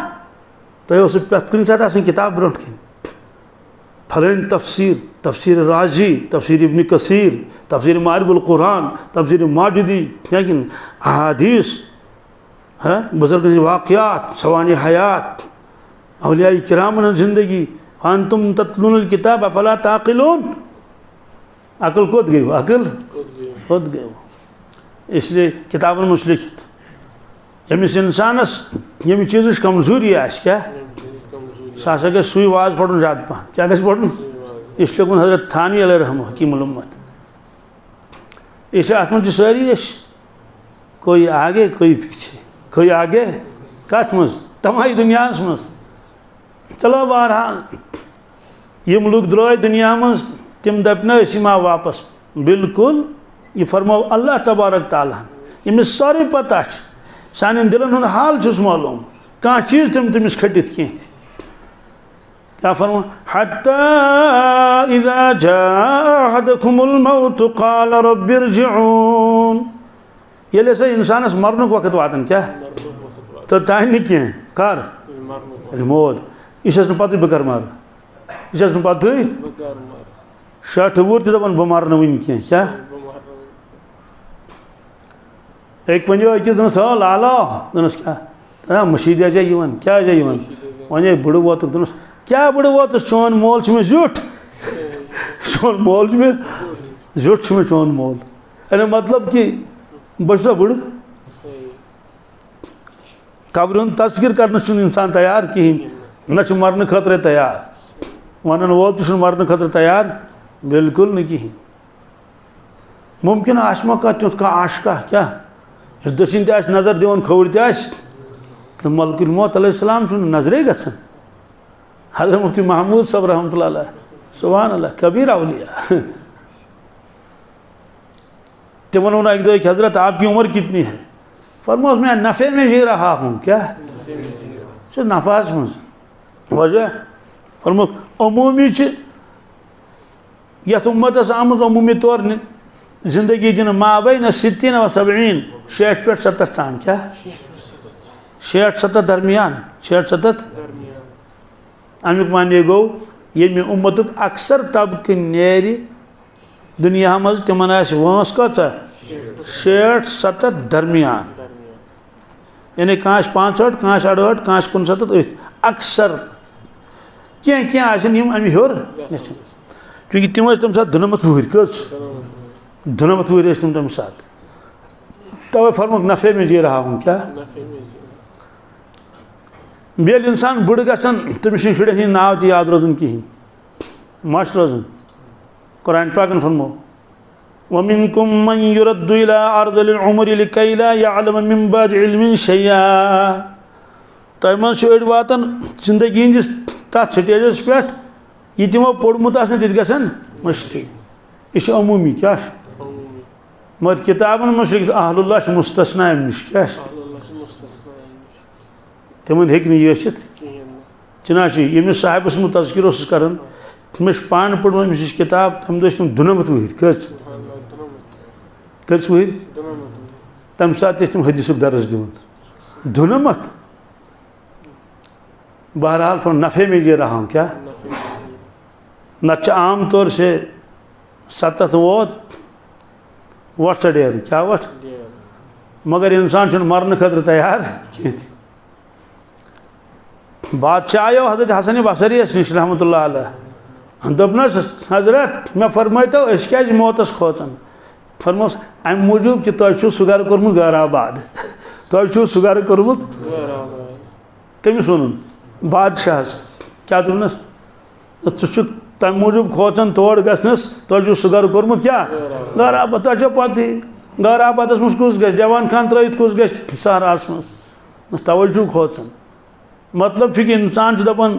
तो पे कुन सात किताब ब्रोट कन फलन तफसीर राजी तफसीर इब्न कसीर तफसीर मारिबुल कुरान तफसीर माजिदी लेकिन अहादीस बुजुर्ग वाक़यात सवानी हयात औलिया किरामन ज़िंदगी अंतुम ततलून अल किताब फला ताक़िलून अकल कोत गई अकल कोत गई इसलिए किताबन में लिखित यमिस इंसानस यम चीज़ कमजोरी क्या सह गे सुई वाज पढ़न ज्यादा पहन क्या गस पढ़न इसलिए कुन हजरत थानी अलैहि रहम हकीमुल उम्मत इस अत में सारी कोई आगे कोई पीछे कोई आगे कत मज तमाही दुनिया मज चलो बहरहाल यम लुक द्राय दुनिया मज तम दपन यमा वापस बिल्कुल ये फरमो अल्लाह तबारक ताला यमिस सारी पता सान दिलन हुंद हाल मालूम कह चीज़ तमिस खटित कह क्या फरमा हत्ता इज़ा जाअ अहदकुमुल मौत क़ाल रब्बि इरजिऊन ये ऐसा इंसानस मरनुक वक्त वातन क्या तो तान न कह कर मौत यह पत बह कर मर यह पत 60 वुर दपान बह मर वन कह क्या एक पो अकिस दस लाला दस क्या मशीद क्या वन बुड़ वोत दस क्या बुड़ वोत चोन मोल मे जुट चोन मोल मे जुट मे चोन मोल अरे मतलब कि बस बुड़ कब्र तस्किर कर इंसान तैयार कहें न मरन खतरे तैयार वन वोल तो मरन खतरे तैयार बिल्कुल न कहें मुमकिन आशमा का तुथ का आशका क्या दशीन नजर दिवान खोड़ तो मलकुल मौत अलैहिस्सलाम नजरे गसन हज़रत मुफ्ती महमूद साहब रहमतुल्लाह अलैह सुभान अल्लाह कबीर औलिया तिमन एक दो कि हजरत आपकी उम्र कितनी है फरमाओ मैं नफ़े में जी रहा हूँ क्या नफास मज वजह फरमो अमूमी यथ उम्मतस आमज अमूमी तौर जिंदगी दिन माबैन 60 व 70 60 पे 70 तान क्या 60-70 दरमियान 60-70 अमुक माने गो ये उम्मत अक्सर तबक नेर दुनिया मज तिमन वंस कच 60-70 दरमियान यानी काश 65 काश 68 काश 69 अक्सर क्या अमि हर चूँकि तम तम सात दुनमत वुहर कच दुनमत वुहर तम सात तवे फरमुक नफ़े में जी रहा हूँ क्या बेल इंसान बुड़ गसन तमिस शुरन हंद नाव तो याद रोजन कहें मश रोजन कुरान पाकन फरमो वमिनकुम मन युरद्दु इला अर्ज़िल उमरि लिकै ला यअलम मिन बाद इल्मिन शैया तह मज अड़ वातान जिंदगी हंदिस तथ स्टेजस पे यह तमो पोर्मुत गसन मश्ती यह अमूमी क्या मगर किताबन मज अहलुल्लाह मुस्तस्ना अम नश क्या तिमन हे चुनाच यमिस साहिबस मुझ तस्कर कर मे पान पढ़ अमिस किताब तम दह तम 12 वहर कच वहर तम सात तम हदीस दर्ज दिवन 12 बहरहाल फॉर नफ़े में ये रहा हूँ क्या न आम तौर से 7 वोट सा डेर क्या वट मगर इंसान मरन खतर तैयार बादशाह आयो हजरत हसन बसरी नश रहमतुल्लाह अलैह दोपनस हजरत मैं फरमातो क्या मौतस खोचन फरमोस अम मूजूब कि तुम सह गर कोर्मुत गैराबाद तुम सह गर कोर्मुत कमिस वन बादशाह क्या दोपनस तम मूजूब खोचन तोड़ गसनस तुम सह गर कोर्मुत क्या गैराबाद तुम पता गैराबादस मज कुस गस जवान खान त्रत कुस गस सहरास मज तवज्जो खोचन मतलब कि इंसान दपान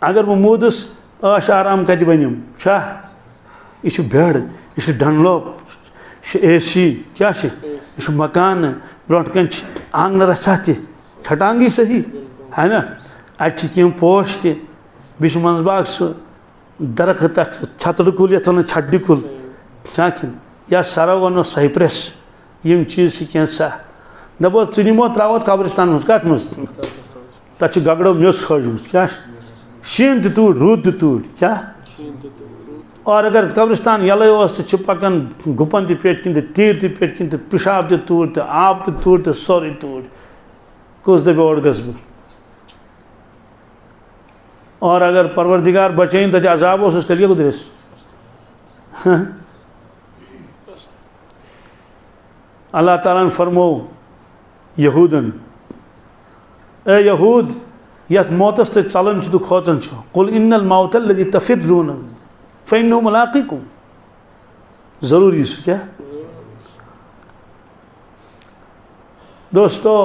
अगर बह मूदस आश आराम कत बनम यह बेड यह डनलॉप AC क्या यह मकान ब्रोट कन आंगन रसा छटांगी सही है ना अम पोश तह मंजबाग सह दरख्त छतड़ कुल ये वन छड़ी कुल या सरो वनो साइप्रस यम चीज कह सह दपो च निमो त्रावत कब्रिस्तान मज कत मज तथ गगड़ो मेस खोजम क्या शीन तूड़ रूद तूड़ क्या और अगर कब्रिस्तान यल तो पकान गुपन पेट किन तीर पेट किन पेशाब तूड़ तो आब तूड़ तो सोरे तूड़ कुछ दपे और गस बह और अगर परवरदिगार बचैन तथ अजाब तेल क्या गुजरस अल्लाह ताला फरमो यहूदन ए यहूद यथ मौतस ते चलन तो खोचन कुल इन्नल मौतल लदी तफिर्रून फ़इन्नहु मुलाक़िकुम ज़रूरी सह क्या दोस्तों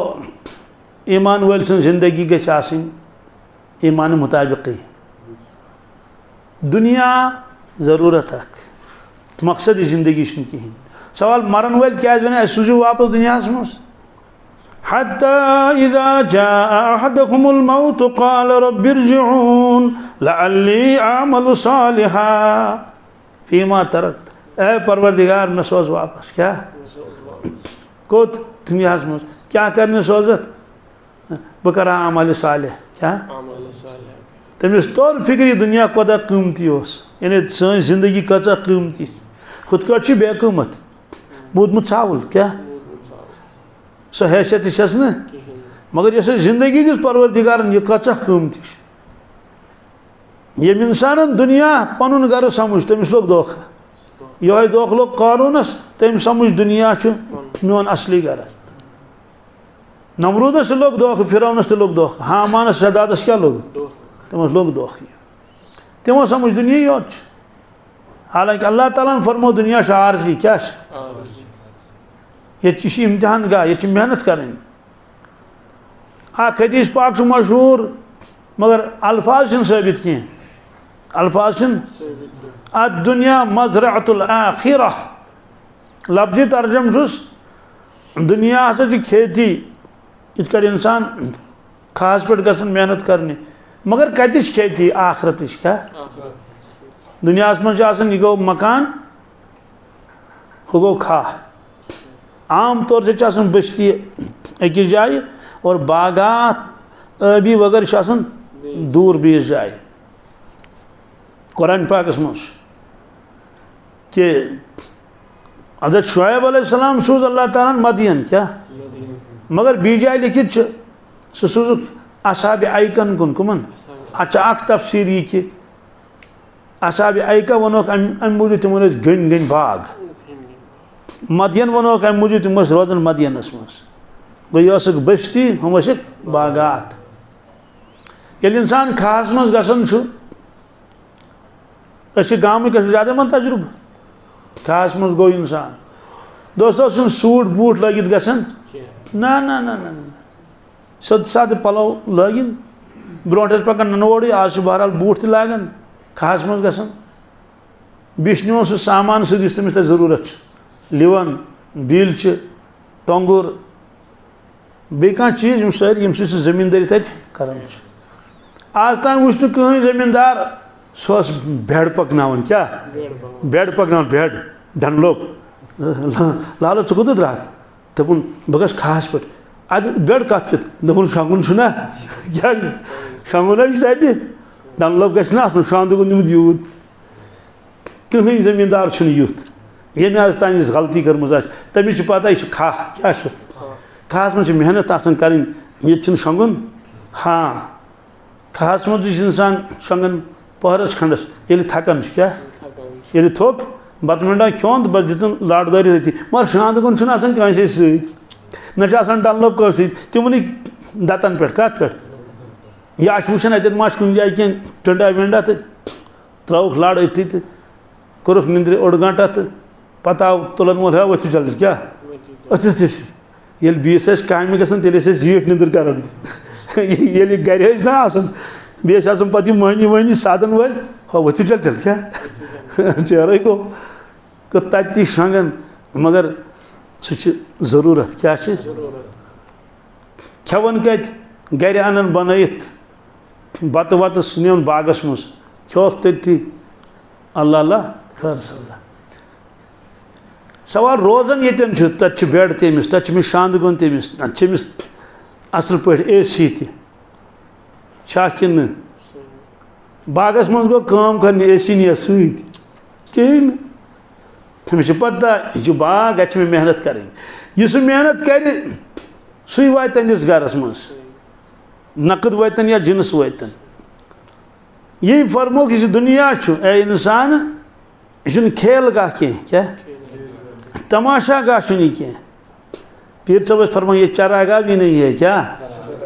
ईमान वाल सन जिंदगी गछ आसिन ईमान मुताबिक दुनिया ज़रूरत मकसद जिंदगी कहें सवाल मरन वाल क्या वन सूझो वापस दुनिया मज हत्ता इज़ा जाअ अहदकुमुल मौत क़ाल रब्बि इरजिऊन लअल्ली अअमलु सालिहा फीमा तरक्त ए परवरदिगार मैं सोज वापस क्या कोत दुनिया मज क्या करने सोजत बह कर अमल सालिह क्या तमिस तोर फिक्र दुनिया कोता कीमती यानी सन जिंदगी कचा कीमती खुद कट बेकूमत बूदमुत सावल क्या सो हैसियत न मगर यह जिंदगी दिस परवरदिगार यह कचा कीमती यम इंसान दुनिया पन गर समझ तमिस लोग धोखा यह धोख लोग कानूनस तम समझ दुनिया मोन असली गर नमरूदस लोग धोख फिरौनस लोग धोख हामानस सदादस क्या लोग तमस लोग धोख तमो समझ दुनिया योत हालांकि अल्लाह ताला फरमो दुनिया आरजी क्या ये इम्तिहान गाह ये मेहनत करें हदीस पाक मशहूर मगर अल्फाज साबित कह अल्फाज दुनिया मज़रअतुल आखिरह लफ्ज़ी तर्जम दुनिया हसा खेती इत इंसान खास पे गसन मेहनत करने मगर कतिश खेती आखरतिश क्या दुनिया मज यह गो मकान हु गो खा आम तौर से बस्ती अकिस जाए और बागात आबी वगैरह दूर बीस जाए कुरान पाकस मज कि हज़रत शुएब अलैहिस्सलाम सूज अल्लाह ताला मदियन क्या मगर बी जाए लिखित सह सूजुक असहाब ऐकन कुन कुमन अच्छा अख तफसीर यह कि असहाब ऐका वनोक अम मूजूब तमन गन गन बाग मदियन वनोक अम मूजूब तम रोजान मदियनस मज गो यह बस्ती हम बागात ये इंसान खास मज गसन गामिक ज्यादा मन तजुर्बा खास मज गो इंसान दोस्तों सूट बूट लगित गसन ना ना ना ना सोद साद पलो लगिन ब्रोट पकान ननवोड़ी आज बहरहाल बूट त लागन खास मज गसन बिश्नु सह सामान सह तमिस तक जरूरत लिवन बिल टोंगुर बे कह चीज यम सारी यम सह जमींदारी तक करान आज तान वुच कहीं जमींदार सह बेड पकनावन क्या बेड पकनावन बेड डनलोप लालो च कोत द्राक दपुन बह गस खास पे अद बेड कत पे दपुन शंगुन छुना क्या शंगुन तति डनलोप गस ना आसन शांदुगुन निमुत यूत कहीं जमींदार छुन यूत ये आज तान गलती कर्म तमिस पता यह खा क्या खास मज मेहनत आसान करें ये शंगुन हाँ खास मज इंसान शंगन पहरस खंडस ये थकान क्या ये थोक बत मिंटा खोन तो बस दितन लाटदारी थी मगर शांदुगुन कस ना डनलोप कस तिमन दतन पे कत पे या वुचान अत मा कुन जाए कह टिंडा विंडा तो त्रुक लड़ अथी तो कोरुख निंद्र ओड गंटा तो पत आव तुलन वोल वथि चल क्या अथस तस ये बीस काम गसान तेल जीट निंद्र कर ये गर ना बेस पे महनी वहनी साधन वाल वथि चल तेल क्या चेरे गो तति शंगन मगर सह जरूरत क्या खेवन कत गर अनन बनत बत वत सन बागस मज खोख तथी अल्लाह अल्लाह खैर सल्ला सवाल रोजान ये तत बेड तमिस तत शांदगुन तमिस तमिस असल पे AC कि बागस मज गो काम कर AC नी सहीन तमिस पता यह बाग अत मेहनत करें सह मेहनत कर सही वात तंदिस गरस मज नकद वातन या जिनस वातन यही फरमो कि दुनिया ए इंसान यह खेल गाह क्या तमाशा गाह कह पीर साहब फरमा ये चरागाह भी नहीं है क्या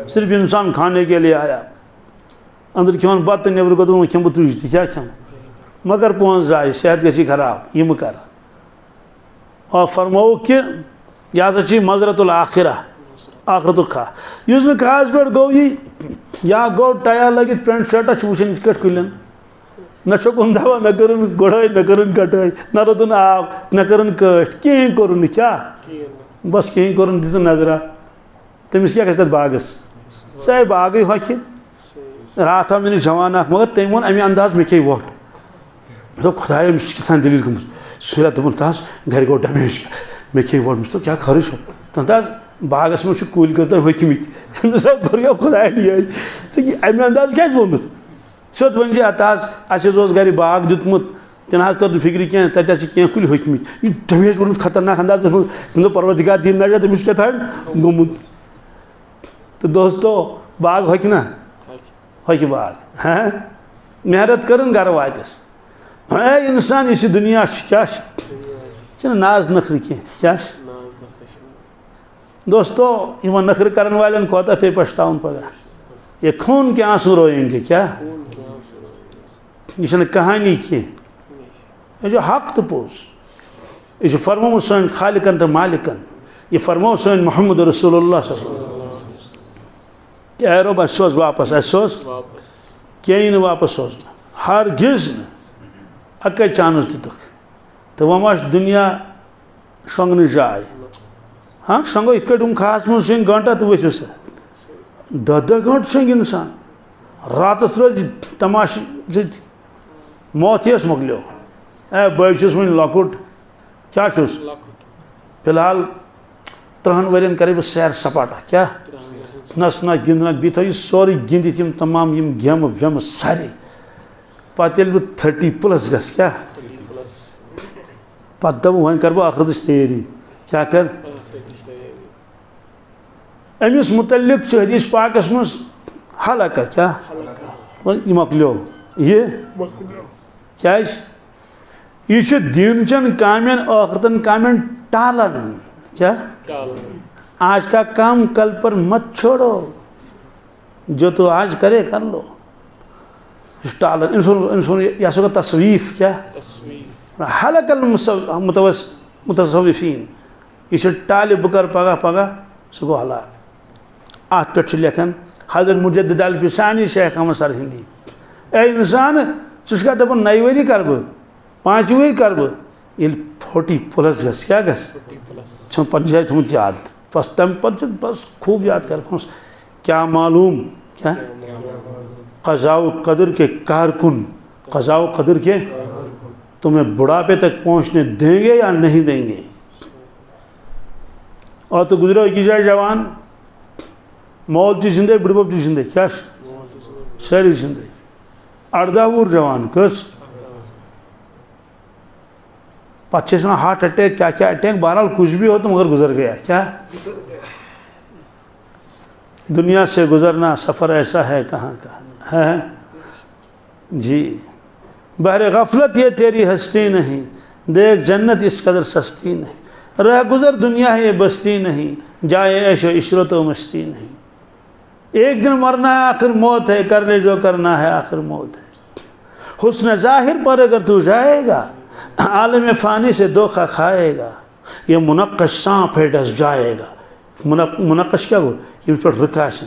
सिर्फ इंसान खाने के लिए आया अंदर खेवन बत नबर गो खेम तुझ क्या खेम मगर पहुँच जाए सेहत गई खराब यह कर और फरमो कि यह हसा मजरतुल आखिरा आखरतुल खा इस खास पे गो या गो टायर लगित पेंट शर्टा वुचान इत कुलन न छुन दवा न कर गुड़ाई न कर कटाई न रोदन आब न कर कट कहें कोर क्या बस कहें कोर दिस नजरा तमिस क्या गत बागस सह बाग हॉकी रात आव मे जवान मगर तम वो अमे अंदाज मे खे वोट दो खुदा किसान दलील गम सूर्या दोपन तस घर गो डैमेज मे खे वोट तो क्या खर्च हो तंदाज बागस मज कुल कत हकमित खुदा अमे अंदाज क्या वोनमुत सोत वन अत रोज गर बाग दुतमुत तन तो फिक्र कह तत कह कुल हकमित यह डैमेज वोनमुत खतरनाक अंदाज तुम परवरदिगार दिन नजर तमिस क्या गोमुत तो दोस्तों बाग हक ना हक बाग हाँ मेहनत कर गर वातस इंसान इस दुनिया क्या नाज नखर क्या दोस्तों इन नखर करने वाले कोता पे पछतावन पगह ये खून के आंसू रोएंगे क्या यह कहानी कह जो हक तो पोज यह फरमो सन खालिकन तो मालिकन यह फरमो सन मोहम्मद रसूलुल्लाह रो बस सोज वापस सोज कहीं वापस सोज हर गिज अक चानस दिख तो वह दुनिया शंगन जाए हाँ शंगो इत खास मज शंग गंटा तो वस 10 घंट शंग इंसान रातस रोज तमाश मौत यस मोकलो बस वन लकुट क्या फिलहाल 3 वर्यन करे बह सैर सपाटा क्या नसना गिंदना बी थो सोरे गिंदित तमाम गेम वेम सारे पे बह 30+ गस क्या पे दप वह कर बह आखरत तैयारी क्या कर अमिस मुतलिक हदीस पाकस मज हलाका क्या यह मोकलो यह क्या यह दिन चन कामें आखरतन कामें टालन क्या आज का काम कल पर मत छोड़ो जो तो आज करे कर लो टालन यह सो तस्वीफ क्या हलकल मुतवस्सिफीन यह टाल बह कर पगह पगह सह गो हलाक अत पे लेखन हजरत मुजद्दिद अल फिसानी शेख अहमद सर हिंदी ए इंसान चुका दपान 9 वरी कर 5 वरी कर 40+ गस क्या गस पन जाए थोमुत याद बस तम बस खूब याद कर क्या मालूम क्या क़ज़ाओ क़दर के कारकुन क़ज़ाओ क़दर के तुम्हें बुढ़ापे तक पहुंचने देंगे या नहीं देंगे। और तो गुजरो की जाए जवान मौत की जिंदगी बुढ़ब की जिंदगी क्या सारी जिंदगी 18 वुर जवान कस पच्चे हार्ट अटैक क्या क्या अटैक बहरहाल कुछ भी हो तो मगर गुजर गया क्या। दुनिया से गुजरना सफ़र ऐसा है कहाँ का है जी। बहरे गफलत ये तेरी हस्ती नहीं, देख जन्नत इस कदर सस्ती नहीं। रह गुजर दुनिया है ये बस्ती नहीं, जाए ऐशो इशरत व मस्ती नहीं। एक दिन मरना है आखिर मौत है, कर ले जो करना है आखिर मौत है। हुस्न ज़ाहिर पर अगर तू जाएगा आलम फ़ानी से धोखा खाएगा। ये मुनक्कश सांप है डस जाएगा। मुनक्कश क्या हो ये पर रिकास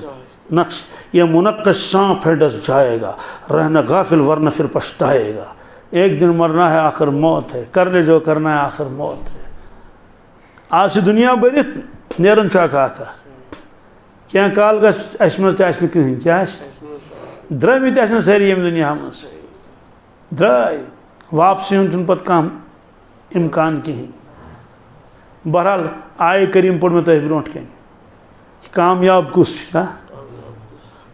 नक्श। ये मुनक्कश सांप है डस जाएगा, रहना गाफिल वरना फिर पछताएगा। एक दिन मरना है आखिर मौत है, कर ले जो करना है आखिर मौत है। आज दुनिया बरित नेरन चाका क्या काल गस मज कहीं क्या द्रमित सारी यम दुनिया मज द्राय वापसी हूँ पत कम इम्कान कहीं। बहरहाल आय करीम पढ़ में तह ब्रोट कन कामयाब कुछ क्या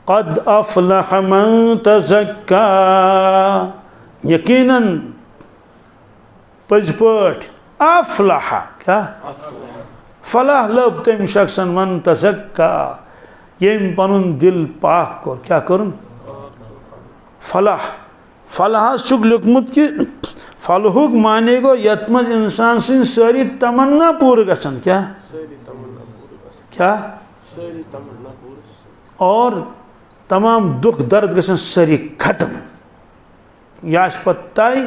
क़द अफ़लह मन तज़क्का यकीनन पज पठ अफ़लह क्या फलाह लब तम शख्सन मन तज़क्का यम पनुन दिल पाक कर क्या करुन फलाह। फलाह चुक लिखमुत कि फलहुक माने गो यतमज इंसान सिंह सारी तमन्ना पूर गसन क्या क्या और तमाम दुख दर्द गसन सारी खत्म। या पत्ताई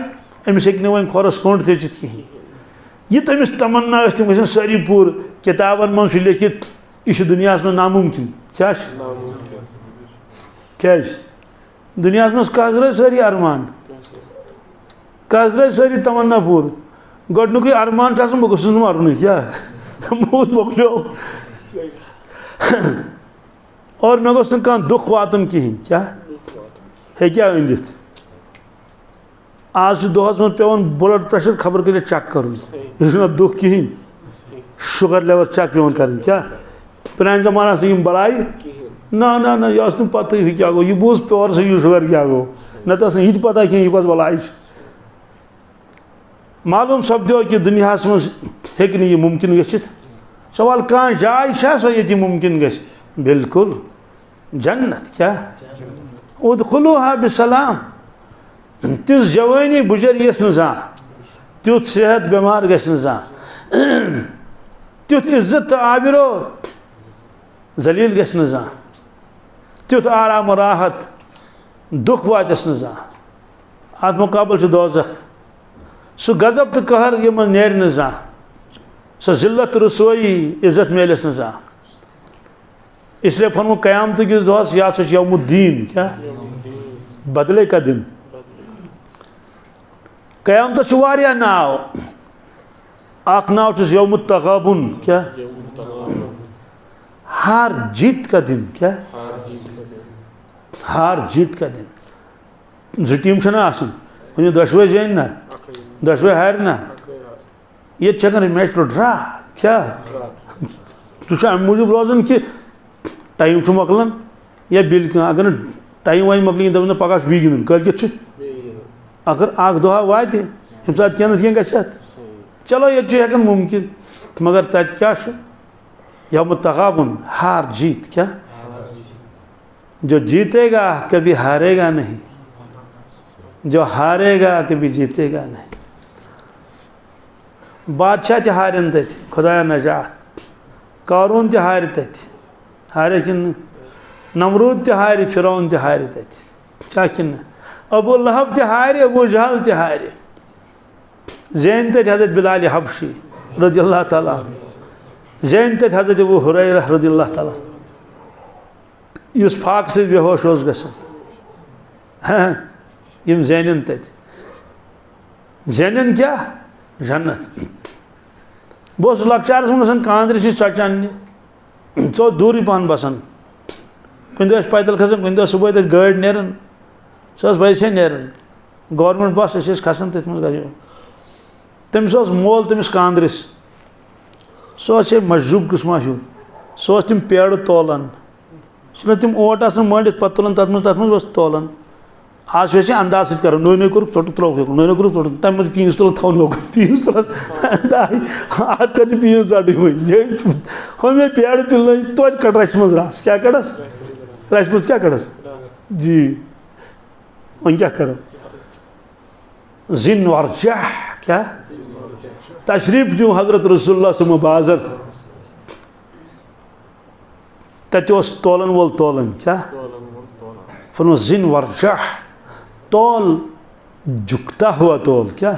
अमिस हेक वन खोरस कोंड थचित कहीं ये तमिस तमन्ना तम गसन सारी पूर। किताबन मन लिखित यह दुनिया में नामुमकिन क्या क्या दुनिया में कजर सारी अरमान कजर सारी तमन्ना पूर। गोडनुक अरमान बह गस मरन क्या मूत मोकलो और मे गो कह दुख वातन कहें क्या हे क्या अंदित। आज दोहस में पेवन ब्लड प्रेशर खबर कर चेक कर दुख कहें शुगर लेवल चेक पेवन कर क्या पुरान जमाना से बलाई ना ना ना यह पता यह क्या गो यह बूझ प्योर से यह शुगर क्या गो न तो यह पता कह यह बलाई मालूम सपदो कि दुनिया में यह मुमकिन गसित। सवाल कहाँ जाय सो ये मुमकिन गस बिल्कुल जन्नत क्या उदखुलूहा बिसलाम। तिस जवानी बुजर यस तुथ सेहत बीमार गस तुथ इज्जत तो आबिरो जलील गस तुथ आराम राहत दुख वातस अत मुकाबल दोजख सह गजब तो कहर यम नेर सह जिल्लत रसोई इज्जत मेलस इसलिए फरमो क़यामत किस दोहस या यौमुद्दीन क्या बदले का दिन। क़यामत वारिया नाव अख नाव यौमुत तग़ाबुन क्या हार जीत का दिन क्या हार जीत का दिन। जो टीम वन दशवे जेन ना दशवे हार ना ये चकन मैच तो ड्रा क्या तुम अम मूजूब रोजान कि टाइम मकलान या बिल अगर टाइम वाइम मकल दप पगह बी गिंदन कल अगर अख दह वात अम सात क्या क्या गत चलो ये हेकन मुमकिन मगर तत क्या यौम तग़ाबुन हार जीत क्या जो जीतेगा कभी हारेगा नहीं, जो हारेगा कभी जीतेगा नहीं। बादशाह ते हारन तथ खुदा नजात कारून ते हार तथ हारे कि नमरूद ते हार फिरौन ते हार तथ कि अबू लहब ते हार अबू जहल ते हार जैन तथ हज़रत बिलाल हबशी रज़ियल्लाहु ताला जैन तथ हज़रत अबू हुरैरा रज़ियल्लाहु ताला इस फाक से बेहोश होस गसान यम जैनन तत जैनन क्या जन्नत बस लकचारस मन कांद्र चचान सो दूरी पान बसान कुन दह पैदल खसान कुन दह सुबह तक गाड़ी नेरान सह वैसे नेरान गवर्नमेंट बस अस खसान तथ मज तमिस मोल तमिस कांद्रस सह मजूब किस्मा हूँ सह तम पेड़ तोलान तम ओट मंडित पे तुलान तथ मज तोलान आज वैसे अंदाज सत कर नो कर चोट त्रोक नो कर चोट तम मज पीस तुलान थो नो पीस तुलान अत कर पीस चट हो मे पेड़ तुल तो कट रस मज रस क्या कड़स रस मज क्या कड़स जी वन क्या कर जिन वर्जा क्या तशरीफ जो हजरत रसूलुल्लाह से मुबाजर तत तोलन वोल तोलन क्या फरमा जिन वर्जा तोल झुकता हुआ तोल क्या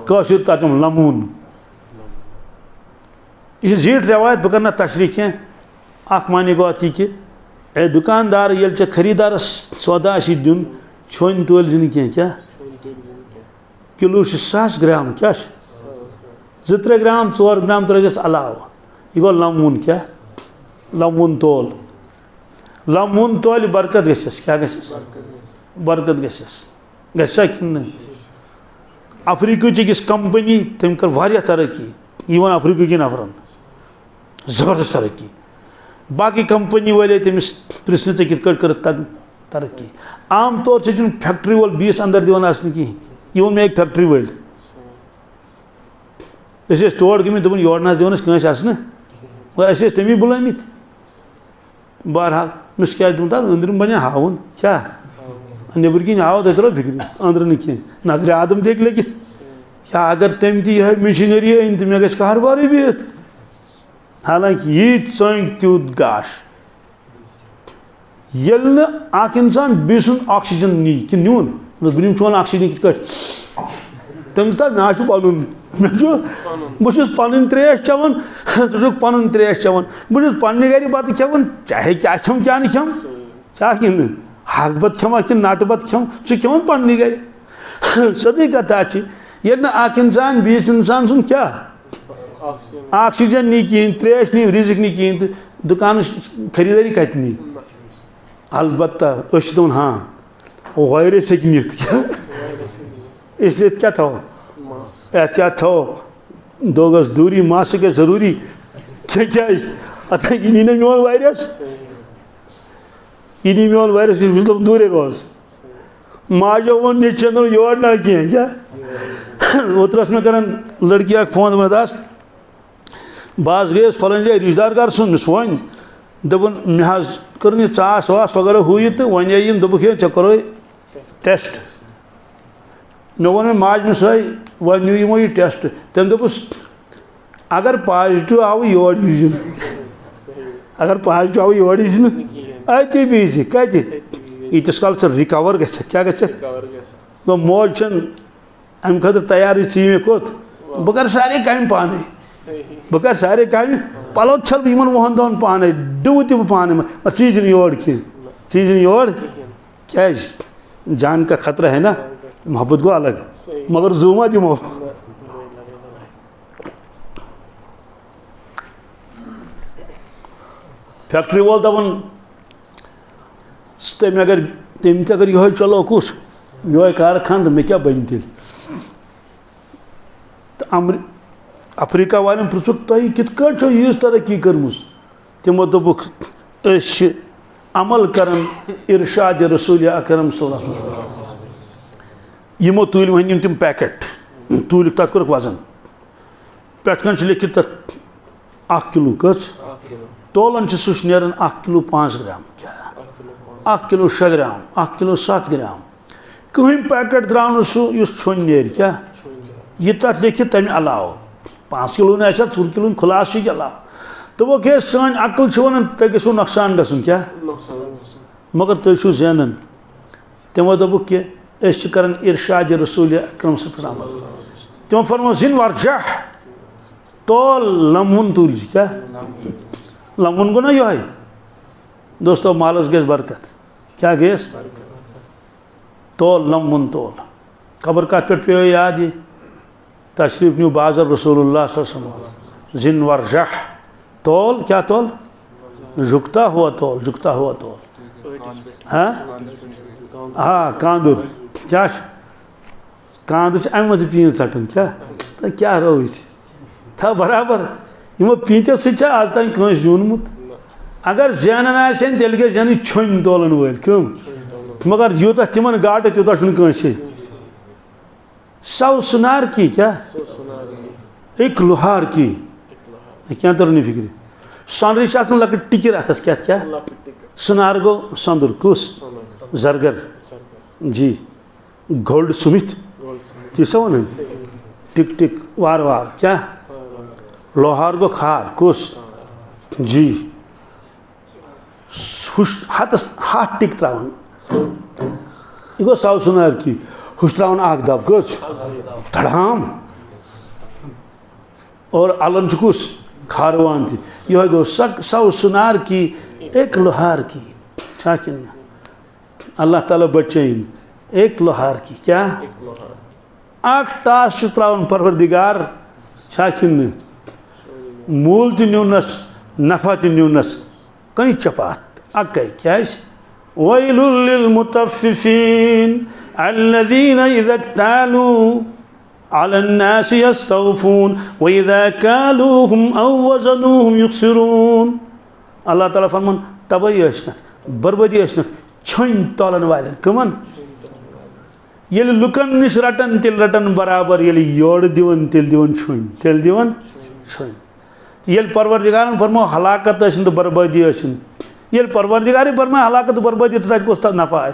कशिर तम लमून यह जीट रवायत बह कर तशरी क्या मानी बात यह कि ए दुकानदार ये चे खरीदार सौदा दिन छोन तोल दिन क्या किलो 100 ग्राम क्या 2-3 ग्राम 4 ग्राम तरस अलाव यह गो लमून क्या लमून तोल बरकत गस क्या गस बरकत गसा कि अफ्रीका किस कंपनी तम कर वारिया तरक्की इवन अफ्रीका की नफरन जबरदस्त तरक्की बाकी कंपनी वाले तमिस पृष्ण चे कित कर तरक्की आम तौर से फैक्ट्री वोल बीस अंदर दिवान आसन की इवन मे एक फैक्ट्री वल तोड़ गमित दोपन योर ना दिवान मगर तमी बुलामित बहरहाल मिस क्या दून तक अंदरम बने हावन क्या नबर किन हाव तक रो फिक्र अंदर न नजर आदम देख लगे क्या अगर तम तह मशीनरी अन तो मे गि कारोबार बिहत हालांकि यी चंग त्यूत गाश ये इंसान बीस ऑक्सीजन नी कि न्यून बहम चोन ऑक्सीजन कित तमिस ता मे पुन बहुत पन त्रेश चवान पन त्रेश चवान बहुत पन्ने गर बत खेवान चाहे क्या खम क्या ना खम क्या कि हक बत खमा कि नट बत खम सह खेवान पन्ने गर सदी कथा ये इंसान बीस इंसान सुन क्या ऑक्सीजन नी कहें त्रेश नी रिजिक नी कहें तो दुकान खरीदारी कत नी अलबत्ता दोन हाँ वायरस हे नीत क्या इसलिए क्या थो एहतियात थो 2 गज दूरी मास्क गई जरूरी क्या अत इन मोन वायरस इन मोन वायरस दूर रोज माजो वो नीचे योर ना कहें क्या ओतरस में कर लड़की फोन दास बस गयस फलान जाए रिश्तेदार कर सुन वन दोपन मे कर चास वास वगैरह हु तो वन आयम दोपक चे करो टेस्ट मे वो माजन सही वन नी यमो यह टेस्ट तम दोपस अगर पॉजिटिव आव योर अगर पॉजिटिव आव योर अति बीज कत यीतिस काल रिकवर ग क्या गो मोज अम खतर तैयार मे कोत बह कर सारे काम पाने बह कर सारे काम पलो छल बह इन 2 दिन पाने डुव तह पाने चीज योर कह चीज योर क्या जान का खतरा है ना मोहब्बत गो अलग मगर जूमा दिमो फैक्ट्री वोल दपान तम अगर यह चलो कुस यह कारखान तो मे क्या बन तेल अफ्रीका वाले पृछुक तुम कित यीज तरक्की कर्म तमो दोपुक अमल कर इरशाद रसूल अकरम यमो तुल वन तम पैकेट तुल तथ कोर वजन पे लिखित 1 किलो कच तोलन सह नीरान 1 किलो 5 ग्राम क्या 1 किलो 6 ग्राम 1 किलो 7 ग्राम कहीं पैकेट द्राव सह छोन नेर क्या यह तथ लिखित तमें अलाव 5 किलो ना 4 किलो खुलास अलाव दोपो क्या सान अकल वन तुम गो नुकसान गन क्या मगर तुम ज़ानान तमो दोपुक कि कर इरशाद रसूल अकरम अमल तमो फरमा जिन वर्जा तोल लमहुन तुल क्या लमहुन गो ना यह दोस्तों मालस गैस बरकत क्या गैस तोल लम्बुन तोल खबर कत पे पे याद ये तशरीफ न्यू बाज़र रसूलुल्लाह सल्लल्लाहु अलैहि वसल्लम जिन वर्जह तोल क्या तोल झुकता हुआ तोल हाँ हाँ कांदुर क्या कांदुर अम मज पीन सटन क्या तो क्या रो था बराबर यमो पीते सह आज तान कंस जूनमुत अगर जेनन आसन तेल गे जेन छोन तोलन वल क्यों मगर यूत तिमन गाट तूत कंस सौ सुनार की क्या एक लोहार की क्या तर नहीं फिक्र सोनरिश आसन लकट टिकिर अथस क्या क्या सुनार गो संदुर कुस जरगर जी गोल्ड सुमित तीसो वन टिक टिक वार वार क्या लोहार गो खार कुस जी हाथ टिक त्रावन यह गो सौ सुनार की हुश त्रावन आग दब कुछ धड़ाम और अलन कुस खारवान थी यह गो सौ सुनार की एक लोहार की शाकिन अल्लाह ताला बचाइन एक लोहार की क्या आख ताश त्रावन परवरदिगार शाकिन मूल न्यूनस नफा न्यूनस कहीं चपात अक क्या वैलुल लिल मुतफ्फिफीन अल्लज़ीना इज़ा इक्तालू अलन नास यस्तौफून व इज़ा कालूहुम औ वज़नूहुम युख्सिरून अल्लाह ताला फरमान तबई अशनक बर्बादी अशनक छोन तोलन वाले कमन ये लुकन निश रटन तिल रटन बराबर ये योड़ दिवन तिल दिवन छोन ये परवरदिगार फरमो हलाकत अशन तो बर्बादी अशन ये परवरदिगार फरमा हलाकत बर्बादी तो तक नफा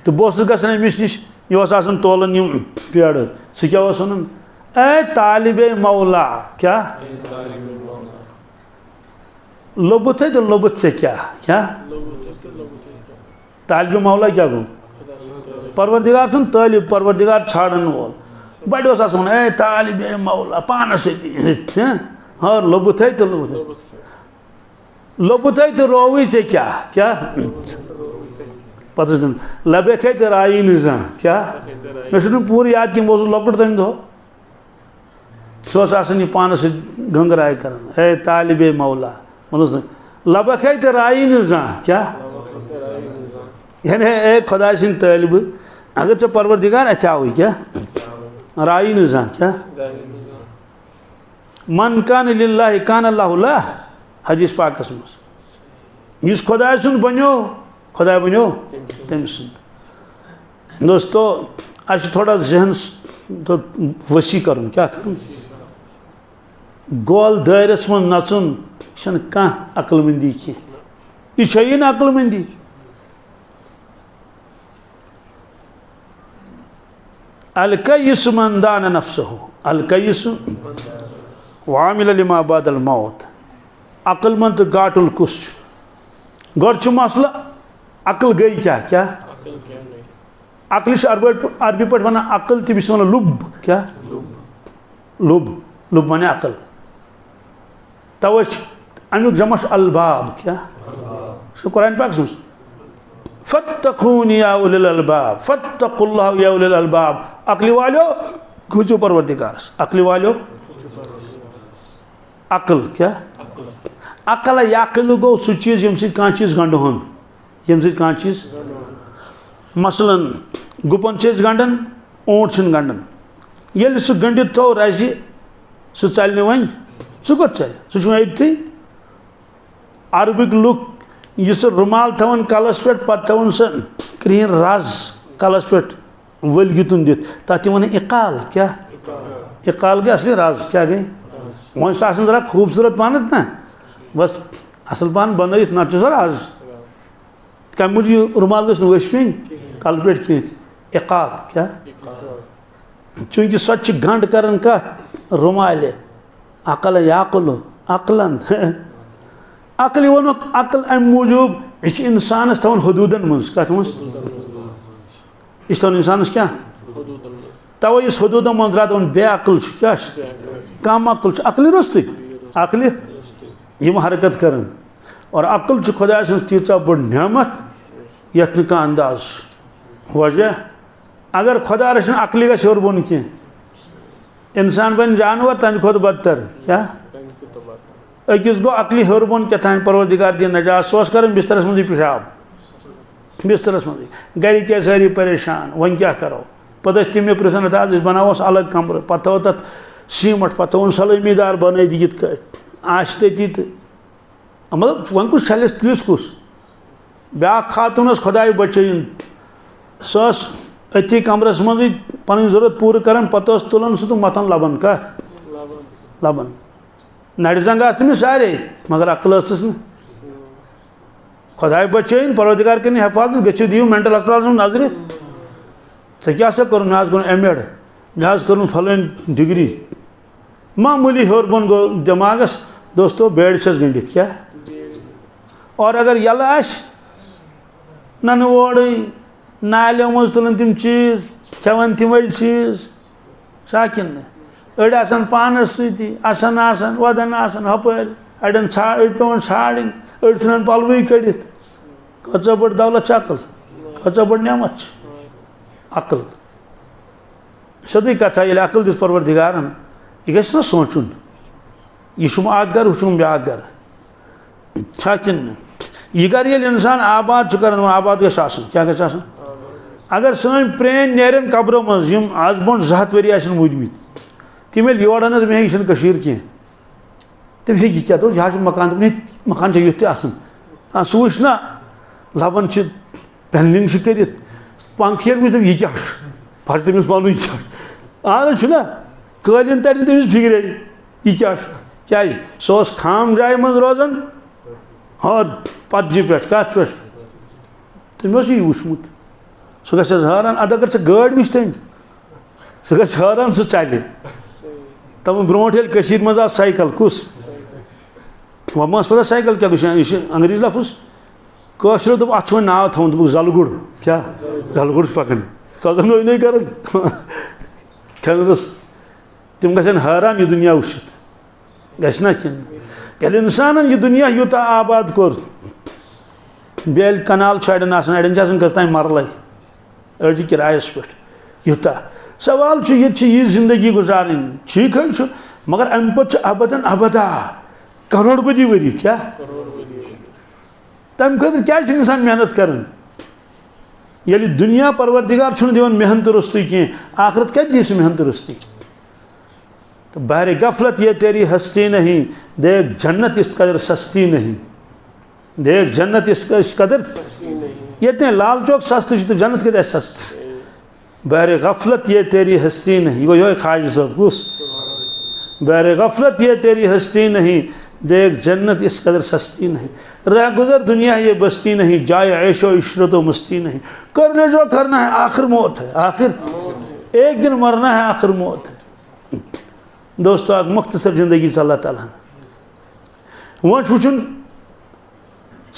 तो बस गसन अमिस निश यह तोलन यम पेड़ सह क्या वन ए तालिबे मौला क्या लोबुत है तो लोबुत से क्या तालिबे मौला क्या गो परवरदिगार सुन तालिब परवरदिगार छाड़न वोल बड़े वन ए तालिबे मौला पानस हाँ लोबुत है तो लोबुत है तो रोवी से क्या पता लबे खे तो राई निजा क्या मे पूरी याद कि बहुत लकुट तम दो सह पानस गंगराय कर ए तालिबे मौला लबे खे तो राई निजा क्या यानी ए खुदा सिंह तालिब अगर चे परवरदिगार अच्छा हुई क्या राई निजा क्या मन कान लिल्लाहि कान अल्लाहु लह हदीस पाकस मज इस खुदा सुन बनो खुदा बनो तम सुन दोस्तों आज थोड़ा जहन तो वसी कर क्या कर गोल दायरस मन नचुन कह अक्लमंदी कह यह ना अक्लमंदी अलकयिस मन दान नफ्सहु अलकयिस वामिल लिमा बादल मौत अक्लमंद गाटुल कुछ गोड मसला अकल गई क्या अकल अरबी पे वन अकल तमिस वन लुब क्या लुब माने अकल तवे अमुक जमस अलबाब क्या कुरान पाक सुन फत्तकूनी या उलिल अलबाब फत्तकुल्लाह या उलिल अलबाब अकली वालो खुचो परवरदिगार अकली वालो अकल क्या अकल याकल गो सह चीज यम सह चीज गंड हन यम सह कह चीज मसलन गुपन गंडन ऊंट गंडन ये सह गंडित थो रज सह चल वन सह कत चल सह अथी अरबिक लुक यह रुमाल थवन कलस पे पवन सह क्रीन रज कलस पे वल गुतन दित तथ वन इकाल क्या इकाल गई असली रज क्या गई वन जरा खूबसूरत पान ना बस असल पान बन ना सर रज कम मूजूब रुमाल गई वश पे कल पे कह इकाल क्या चूंकि सो गंड कर रुमाल अकल याकल अकलन अकल वो अकल अम मूजूब यह इंसानस थवन हदूदन मज कत मज यह थवन इंसानस क्या तवे इस हदूदन मज द्रा दपान बे अकल क्या कम अकल अकल रुस्त अकल यम हरकत कर और अक्ल खुदा तीचा बड़ नेमत यथ न अंदाज वजह अगर खुदा रचन अक्ल गो हेर बोन कह इंसान बन जानवर तम खुद बदतर क्या अकिस गो अक्ल हेर बोन क्या थान परवरदिगार दी नजात सह कर बिस्तरस मज पेशाब बिस्तरस मज गर क्या सारी परेशान वन क्या करो पे तमें पृछन आज बनावस अलग कमर पे थो तथ सीमट पे थोन सलामीदार बन ये आश ती तो मतलब वन कुछ छलस तुस कुस ब्या खातून खुदा बचन सस अति कमरस मज पन जरूरत पूर कर पे तुलान सह तो मतन लबन कत लबन नड़ जंग तमिस सारे मगर अक्ल न खुदा बचन परवरदिगार कर हिफाजत गो दियो मेंटल अस्पताल नजर ऐ क्या कर मे कोन एम.एड मे कर फलान डिग्री मामूली हेर बोन गो दिमागस दोस्तों बेड गंडित क्या और अगर यल नन ओर नालों मज तुलन तम चीज खेवन तम चीज साकिन अड़ आसान पानस सी असन वदन हपर अड़न पे छाड़न अड़ इन पलव कड़ित कचा बड़ दौलत अकल कचा बड़ नेमत अकल सदी कथा ये अकल दिस परवरदिगारन यह गो सोचुन यह गर वह ब्या गर छाकिन यह गर ये इंसान आबाद कर आबाद गसन क्या गसन अगर सन प्रेन नेरन कब्रों मज आज बोन 2 वरी मूदमित तम ये योर अन मे यह कह तम हे क्या दोस्त यह मकान मकान युथ तह सह ना लबन पेनलिंग कर पंख यह क्या पर तमिस वन क्या आज ना कलिन तर तमिस फिक्रे यह क्या क्या सह खाम जाय मज रोजान और पतजी पे कत पे तम यह वुचमुत सह गैरान अद अगर गाड़ वच तम सह गैरान सह चल तम ब्रोट ये मज आ साइकिल कुस वह पता साइकिल क्या यह अंग्रेज लफ्ज कशरो दोप अत नाव थवन दोप जलगुड़ क्या जलगुड़ पकन सजन नो कर तम गन हैरान यह दुनिया वुचित गना कह इंसान यह दुनिया यूत आबाद कोर बेल कनाल अड़न अड़न कस मरल अड़ किरायस पे यूत सवाल ये जिंदगी गुजारन ठीक है मगर अम पे अबदन अबदा करोड़पति वरी क्या तम खतर क्या इंसान मेहनत कर दुनिया परवरदिगार दिवन मेहनत रुस्तु कह आखरत क्या दी मेहनत रुस्तु तो बहरे गफलत ये तेरी हस्ती नहीं देख जन्नत इस कदर सस्ती नहीं देख जन्नत इस कदर ये लाल चौक सस्त तो जन्नत कत सस्त बहरे गफलत ये तेरी हस्ती नहीं वो यो ख्वाजा साहब कुस बहरे गफलत ये तेरी हस्ती नहीं देख जन्नत इस कदर सस्ती नहीं रह गुजर दुनिया ये बस्ती नहीं जाए ऐशो इशरत मस्ती नहीं करने जो करना है आखिर मौत है आखिर एक दिन मरना है आखिर मौत है दोस्तों अग मुख्तसर जिंदगी अल्लाह ताला वो वुचन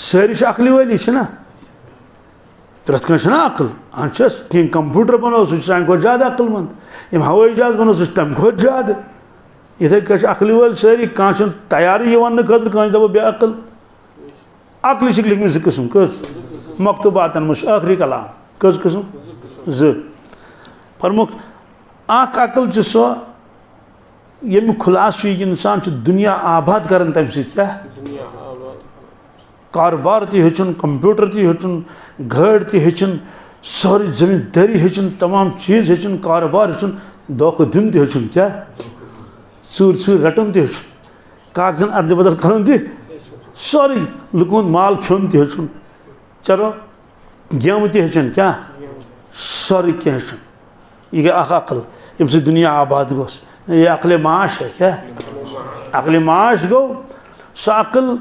सारी अकल वाली ना प्रत ना अकल अस कहीं कंप्यूटर बनो सह सामि खो ज्यादा अकलमंद यम हवाई जहाज बनो सह तम खो ज्यादा इथे अकल वाल सारी कह तैयार वन खतर कह दपो बे अकल अकल लिखम 2 किस्म कस मकतूबातन मुश आखिरी कलाम कस किस्म 2 फरमुख अकल सो ये खुलास इंसान दुनिया आबाद कर तम क्या कारोबार हेचन कंप्यूटर हेचन गाड़ हेचन सारी जमींदारी हेचन तमाम चीज़ हेचन कारोबार हेचन धोखा दिन हेचन क्या चूर चूर रटन हेचन कागजन अदल बदल कर सारी लुकन माल खोन हेचन चलो गेम हेचन क्या सारी क्या हेचन यह गई अकल यम से दुनिया आबाद गोस ये अकल माश है क्या अकल माश गो सह अकल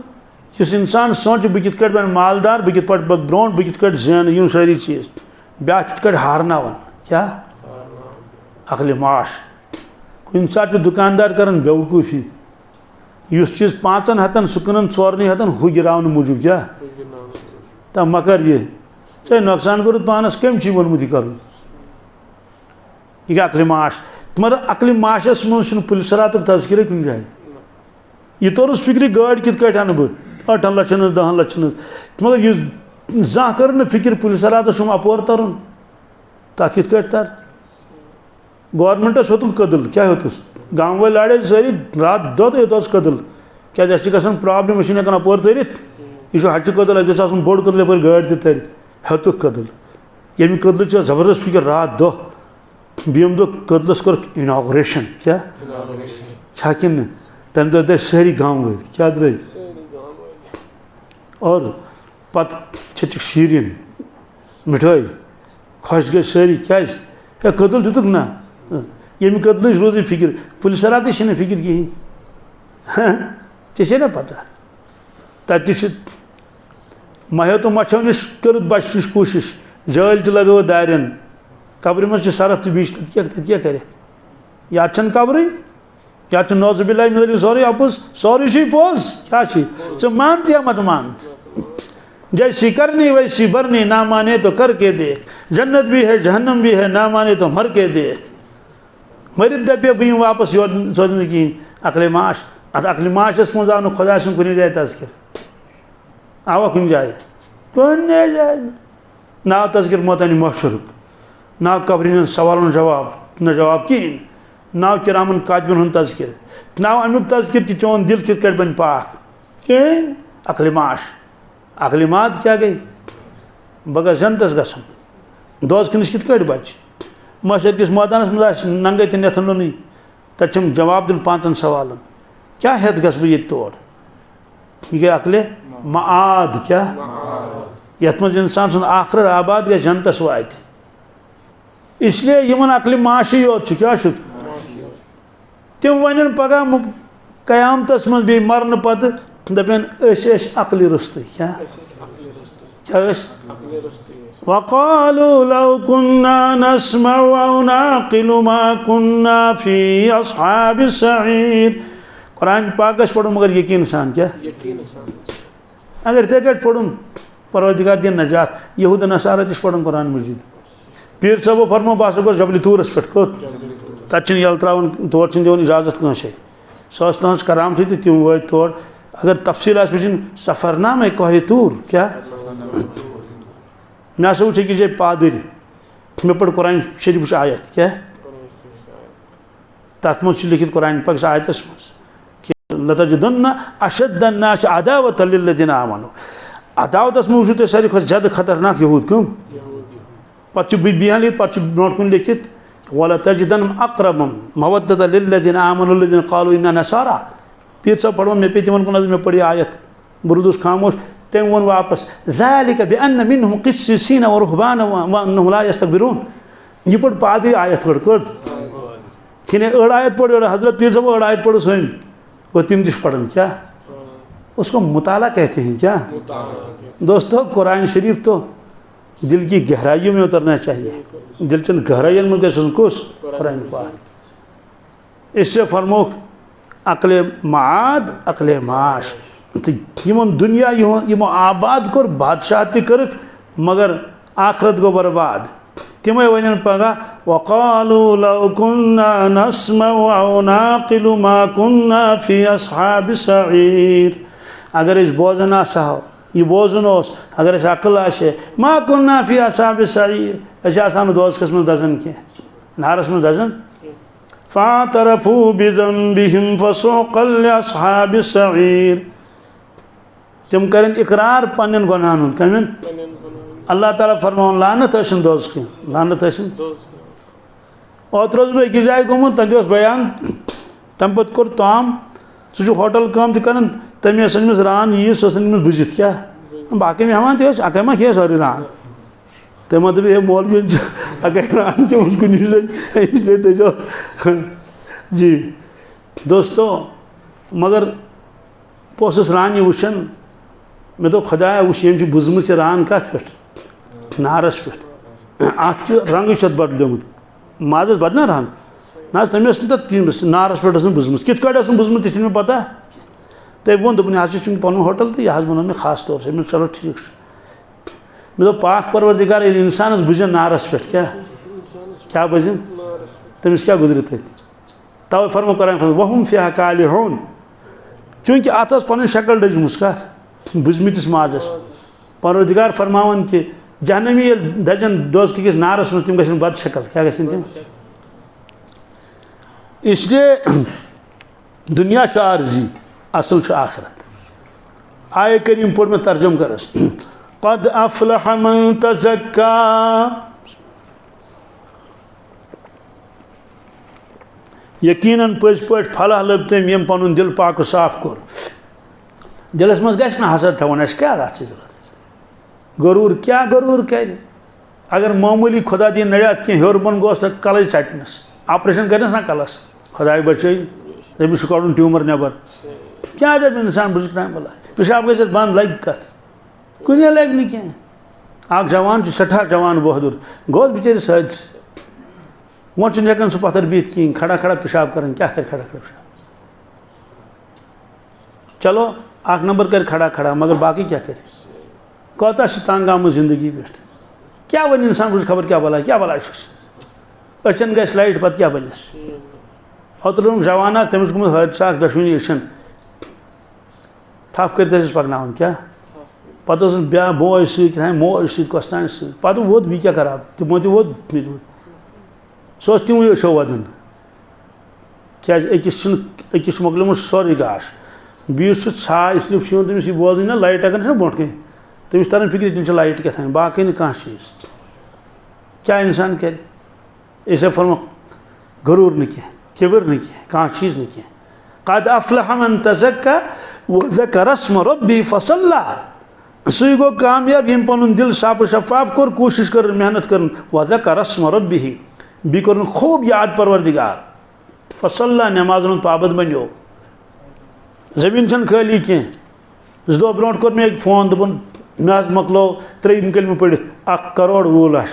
जिस इंसान सोच बह कित बन मालदार बह कित ब्रो बह कित जन यम सारी चीज़ ब्या कित हारना क्या अकल माश कुन सात दुकानदार कर बेवकूफ़ी उस चीज़ 5 हथन सह कन 4 हथन हु गिरावन मूजूब क्या तब मकर ये ऐ नुकसान कोरुत पानस कम वोनमुत यह कर यह अकल माश मगर अकल माशस मज पुलिस रात तस्कर कुछ जाए यह तोरस फिक्र गाड़ कित अन बह 8 लक्षन 10 लक्षन मगर ये जा कर न फिक्र पुलिस रात अपोर तरन तथ कित तर गवर्नमेंटस होत कदल क्या होतस गाँव वाले लाड़े सारी रात दो योत कदल क्या गसान प्रॉब्लम हेकान अपोर तरित यह हच कदल अ बोड़ कदल यप गाड़ तर हेतु कदल यम कदल जबरदस्त फिक्र रात दो बीम दो कदलस कर इनाग्रेशन क्या कि तम दो सारी गाँव वाल क्या द्रे और पत छक शीरीन मिठाई खुश गई सारी क्या कदल दितुक ना यम कदल रोज फिक्र पुलिस रात फिक्र कहें चे ना पता तत महो तो मछो नश कर बचन कोशिश जाल लगो दारन कब्र मज सरफ तो बीच तत क्या कर या कब्र या नौजुबिल्लाह मिन सोरे अपुज सोरे पोज क्या चे मानत या मत मानत जैसी करनी वैसी भरनी ना माने तो करके देख जन्नत भी है जहन्नम भी है ना माने तो मर के देख मरित दपे बह वापस योर सोचने की अकल माश अकल माशस मज आव खुदा सुन कुन जाए तस्कर आवा कुन जाए नाव तस्कर मोतानी महशरुक नाव कब्रिन सवाल जवाब न जवाब कहें नाव किरामन कातबिन हूँ तस्कर नाव अमुक तस्कर कि चोन दिल कित बन पाक कहें अकल माश अकलिमात क्या गई बग जनतस गसन दोस कनिश कित बच मशर किस मैदानस मज नंगे तो नथन लुन तम जवाब दिन 5 सवालन क्या हेत गस बह ये तोड़ यह गई अकल माद क्या यथ मज इंसान सुन आखिर आबाद गई जनतस वात इसलिए यमन अकल माशी योत क्या तम वन पगह कयामतस मज बे मरन पत दपन अकल रुस्त क्या वक़ालू लौ कुन्ना नस्मउ औ नाक़िलु मा कुन्ना फी अस्हाबिस सईर कुरान पाकस पढ़ो मगर यकीन सान क्या अगर ते पढ़ो परवरदिगार दिन नजात यहूद नसारा तिश पढ़ो कुरान मजीद पीर साहब फरमो बस गो जबल तूरस पे कोत तक यल त्रावन तौर दिन इजाजत कंसे सह तहस करामती तो तम वो तौर अगर तफसील वचन सफरनामे कहे तूर क्या मे हसा वुच कि पादर मे पढ़ कुरान शरीफ आयत क्या तथ मज लिखित कुरान पाक आयतस मज लतजिदुन्ना अशद्दन्नास अदावतन लिल्लज़ीना आमनू अदावतस मज वो सारी खुद ज्यादा खतरनाक यहूद कम पे बिहान लिखित पे ब्रोट कुन लिखित वलतजिदन्नहुम अक़रबहुम मवद्दतन लिल्लज़ीना आमनू लल्लज़ीना क़ालू इन्ना नसारा पीर साहब पढ़ो मे पे तिमन कुन मे पढ़ी आयत बुरुदुस खामोश तम वो वापस ज़ालिका बिअन्न मिनहुम क़िस्सिसीन व रुहबान व अन्नहुम ला यस्तकबिरून यह पढ़ पादरी आयत पढ़ खिने अड़ आयत पढ़ हजरत पीर साहब अड़ आयत पढ़ो स्वयं वो तिम दिश पढ़न क्या उसको मुताला कहते हैं क्या दोस्तों कुरान शरीफ तो दिल की गहराइयों में उतरना चाहिए दिल चंद गहराइयों में कैसे कुछ कुरान पाक इससे फरमोक अकल माद अकल माश तो यमन दुनिया यमो आबाद कर बादशाह कर मगर आखरत गो बर्बाद तमें वन पगह वक़ालू लौ कुन्ना नस्मउ औ नाक़िलु मा कुन्ना फी अस्हाबिस सईर अगर इस बोजन आसो यह बोजन अगर इस अकल आसे मा कुन्ना फी अस्हाबिस सईर आसान दोज़खस मज दजन कह नारस मज दजन फ़अतरफ़ू बिज़ंबिहिम फ़सुक़्क़न लिअस्हाबिस सईर तम करें इकरार पन्न गुनाहन हुंद कमें अल्लाह ताला फरमान लानत असन दोज़ख लानत असन ओत रोज बह अकिस जाय गोमुत तत बयान तम पे कोर ताम सह होटल काम तक तमें अनिमस रान यी सह अनिमस बुझित क्या बाकी मेहमान थे अक मा खे सारी रान तमो दप हे मौलवी अक रान चमस कुन इसलिए तजो जी दोस्तों मगर पोस रान वुचन मे दो खुदाया वुच यम बुजम रान कत पे नारस पे अत रंग बदलोमुत माजस बदना रंग ना तमें तथ नारस पे बुजम कित बुजम तह मे पता तम वो दोपन यह पन होटल तो यह वो मे खास तौर से मे चलो ठीक मे दोप पाक परवरदिगार इंसानस बुझन नारस पे क्या बुझन तमिस क्या गुजर तवे फरमा कुरान वहुम फ़ीहा कालिहून चूँकि अत पन शक्ल डजमुस कत बुझमिस माजस परवरदिगार फरमावन कि जहनमी दजन दोस्त किस नारस में तम गन बद शक्ल क्या गन तम इसलिए दुनिया आर्जी असल आखिरत आय करीम पोड़ में तर्जुम करस क़द अफ़लह मन तज़क्का यकीनन पज पे फलाह लब तम यम पन दिल पाक साफ कोर दिलस मज गस ना हसद थवन क्या जरूरत गरूर क्या गरूर कर अगर मामूली खुदा दी नड़ियात कह हर बन गोस तो कल चटनस ऑपरेशन करनस ना कलस खुदा बचे तमिस कड़न ट्यूमर नबर क्या जब इंसान बुजुर्ग टाइम बोला पेशाब गस बंद लग कत कुन लग न कह जवान सठा जवान बहादुर गोस बिचारिस हादस वो हेकान सह पत्थर बिहत कहीं खड़ा खड़ा पेशाब कर क्या कर खड़ा खड़ा पेशाब चलो अख नंबर कर खड़ा खड़ा मगर बाकी क्या कर कौता तंग आम जिंदगी पे क्या वन इंसान खबर क्या भला अचन गस लाइट पत क्या बलिस ओतर जवाना तमिस गुम हादसा दशवनी अचन थप कर पकन क्या पत ब्या बोय मोज सस्तान पे वोत बी क्या करा तमो तोत सह तिवु अशो वदन क्या अकिस मोकलमुत सोरे गाश बीस छाय सिर्फ तमिस बोजन ना लाइट अगर ब्रोट कह तमिस तरन फिक्र तम लाइट क्या बाकी कह चीज़ क्या इंसान कर इसे फरमा गरूर न कह किबर न कह चीज़ न कह क़द अफ़लह मन तज़क्का वज़करा अस्म रब्बिही फ़सल्ला सही गो कामयाब यम पन दिल साफ शफाफ कोर कोशिश कर मेहनत कर वज़करा अस्म रब्बिही बी कर खूब याद परवरदिगार फ़सल्ला नमाज पाबंद बनो ज़मीन छन खाली कह दो ब्रोट कोर मे फोन दोपन मे मकलो 3 कलमे पढ़ 1 करोड़ 20 लाख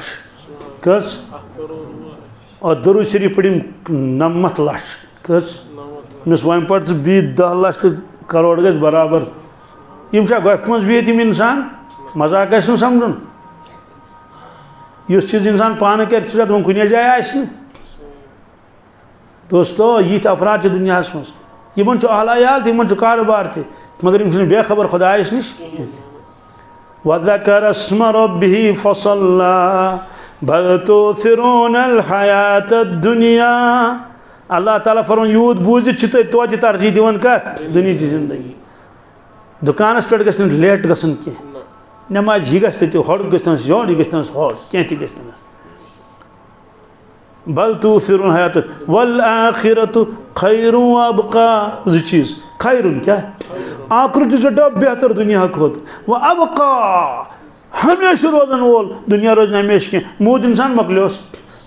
कस और दरूद शरीफ पढ़िम 90 लाख कस मिस वन पढ़ बी 10 लाख तो करोड़ गस बराबर यम गफ मज बिहत इंसान मजाक गस समझुन इस चीज इंसान पान कर कुन जाए आस दोस्तों यिथ अफराद दुनिया मज यमन अहलायाल तमन कारोबार त मगर यम बेखबर खुदायस निश वज़करा अस्म रब्बिही फ़सल्ला बल तुसिरूनल हयातद दुनिया अल्लाह ताला फरमान यूत बूझित तोत तरजीह दिवन कत दुनिया की जिंदगी दुकानस पे गस लेट गसन कह नमाज यह गस हड़ गस योड़ यह गस हड़ कह तस बल तुसिरून हयात वल आखिरतु खैरु अबका जो चीज़ खैरुन क्या आखिरत जो बेहतर दुनिया खोत वह अबका हमेशा रोजन वोल दुनिया रोजन हमेशा कह मूद इंसान मकलोस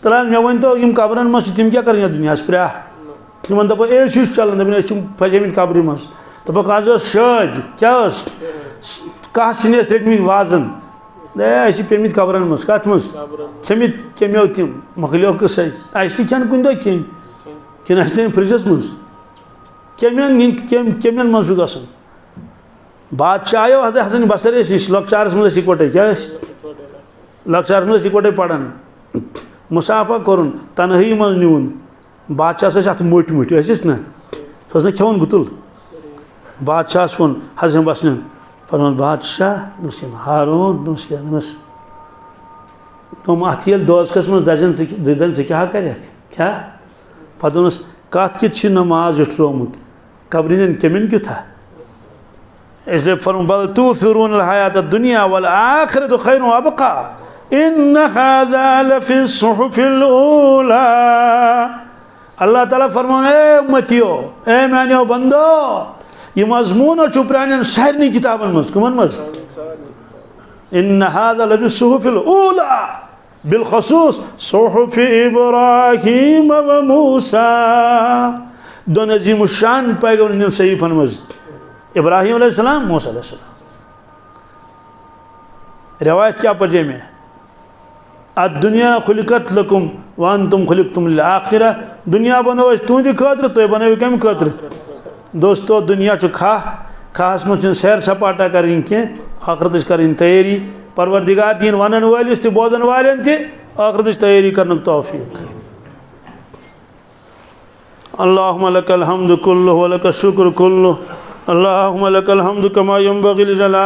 तलाश मे वन तो कबरन मज तम क्या कर दुनिया प्रा तम दप ए चलान दपान फसे कब्र मज दपक आज शाद क्या कह सिन रटमित वाजन पे कबरन मज कत मज खमित कमो तम मकलो कस खेन कुन दह खेन कि फ्रिजस मज कमियन मज गसन बादशाह हसन बसर नश लकचारस मज इकटे क्या लकचारस मज इकटे पढ़ान मुसाफा कोर तनही मज न्यून बादशाह अत मोट मोट ना सह खेवन गुतुल बादशाह वोन हसन बसन फरमान बादशाह हारून तुम अत ये दोजकस मज दजन क्या कर क्या पे कत कि नमाज उठलोमुत कब्रिन कमिन क्यों इसलिए फरमान बल तुसिरून हयात दुनिया वल आखिरतु खैरुन अबका इन हाज़ा लफ़ी सुहुफ़िल ऊला अल्लाह ताला फरमान ए उम्मतियो ए मानियो बंदो ये मजमून प्रान सारे किताबन मज कमन मज इन हाज़ा लफ़ी सुहुफ़िल ऊला बिलखसूस सुहुफ़ इब्राहीम व मूसा दोन अजीम शान पैगम्बर सहीफन मज इब्राहीम अलैहिस्सलाम मूसा अलैहिस्सलाम रिवायत क्या पढ़े में दुनिया खुलिकत लकुम व अंतुम खुलिकतुम लिल आखिरा दुनिया बनो तुंद खतर तुम बनो कम खतर दोस्तों दुनिया खास मज सैर सपाटा कर आखरत कर तैयारी परवरदिगार दिन वन वालिस तो बोजन वालन आखरत तैयारी कर तौफीक अल्लाहुम्मा लकल हम्दु कुल्लुहु व लकश शुक्र कुल्लुहु अल्लाहुम्मा लकल हम्दु कमा यंबग़ी लिजलालिक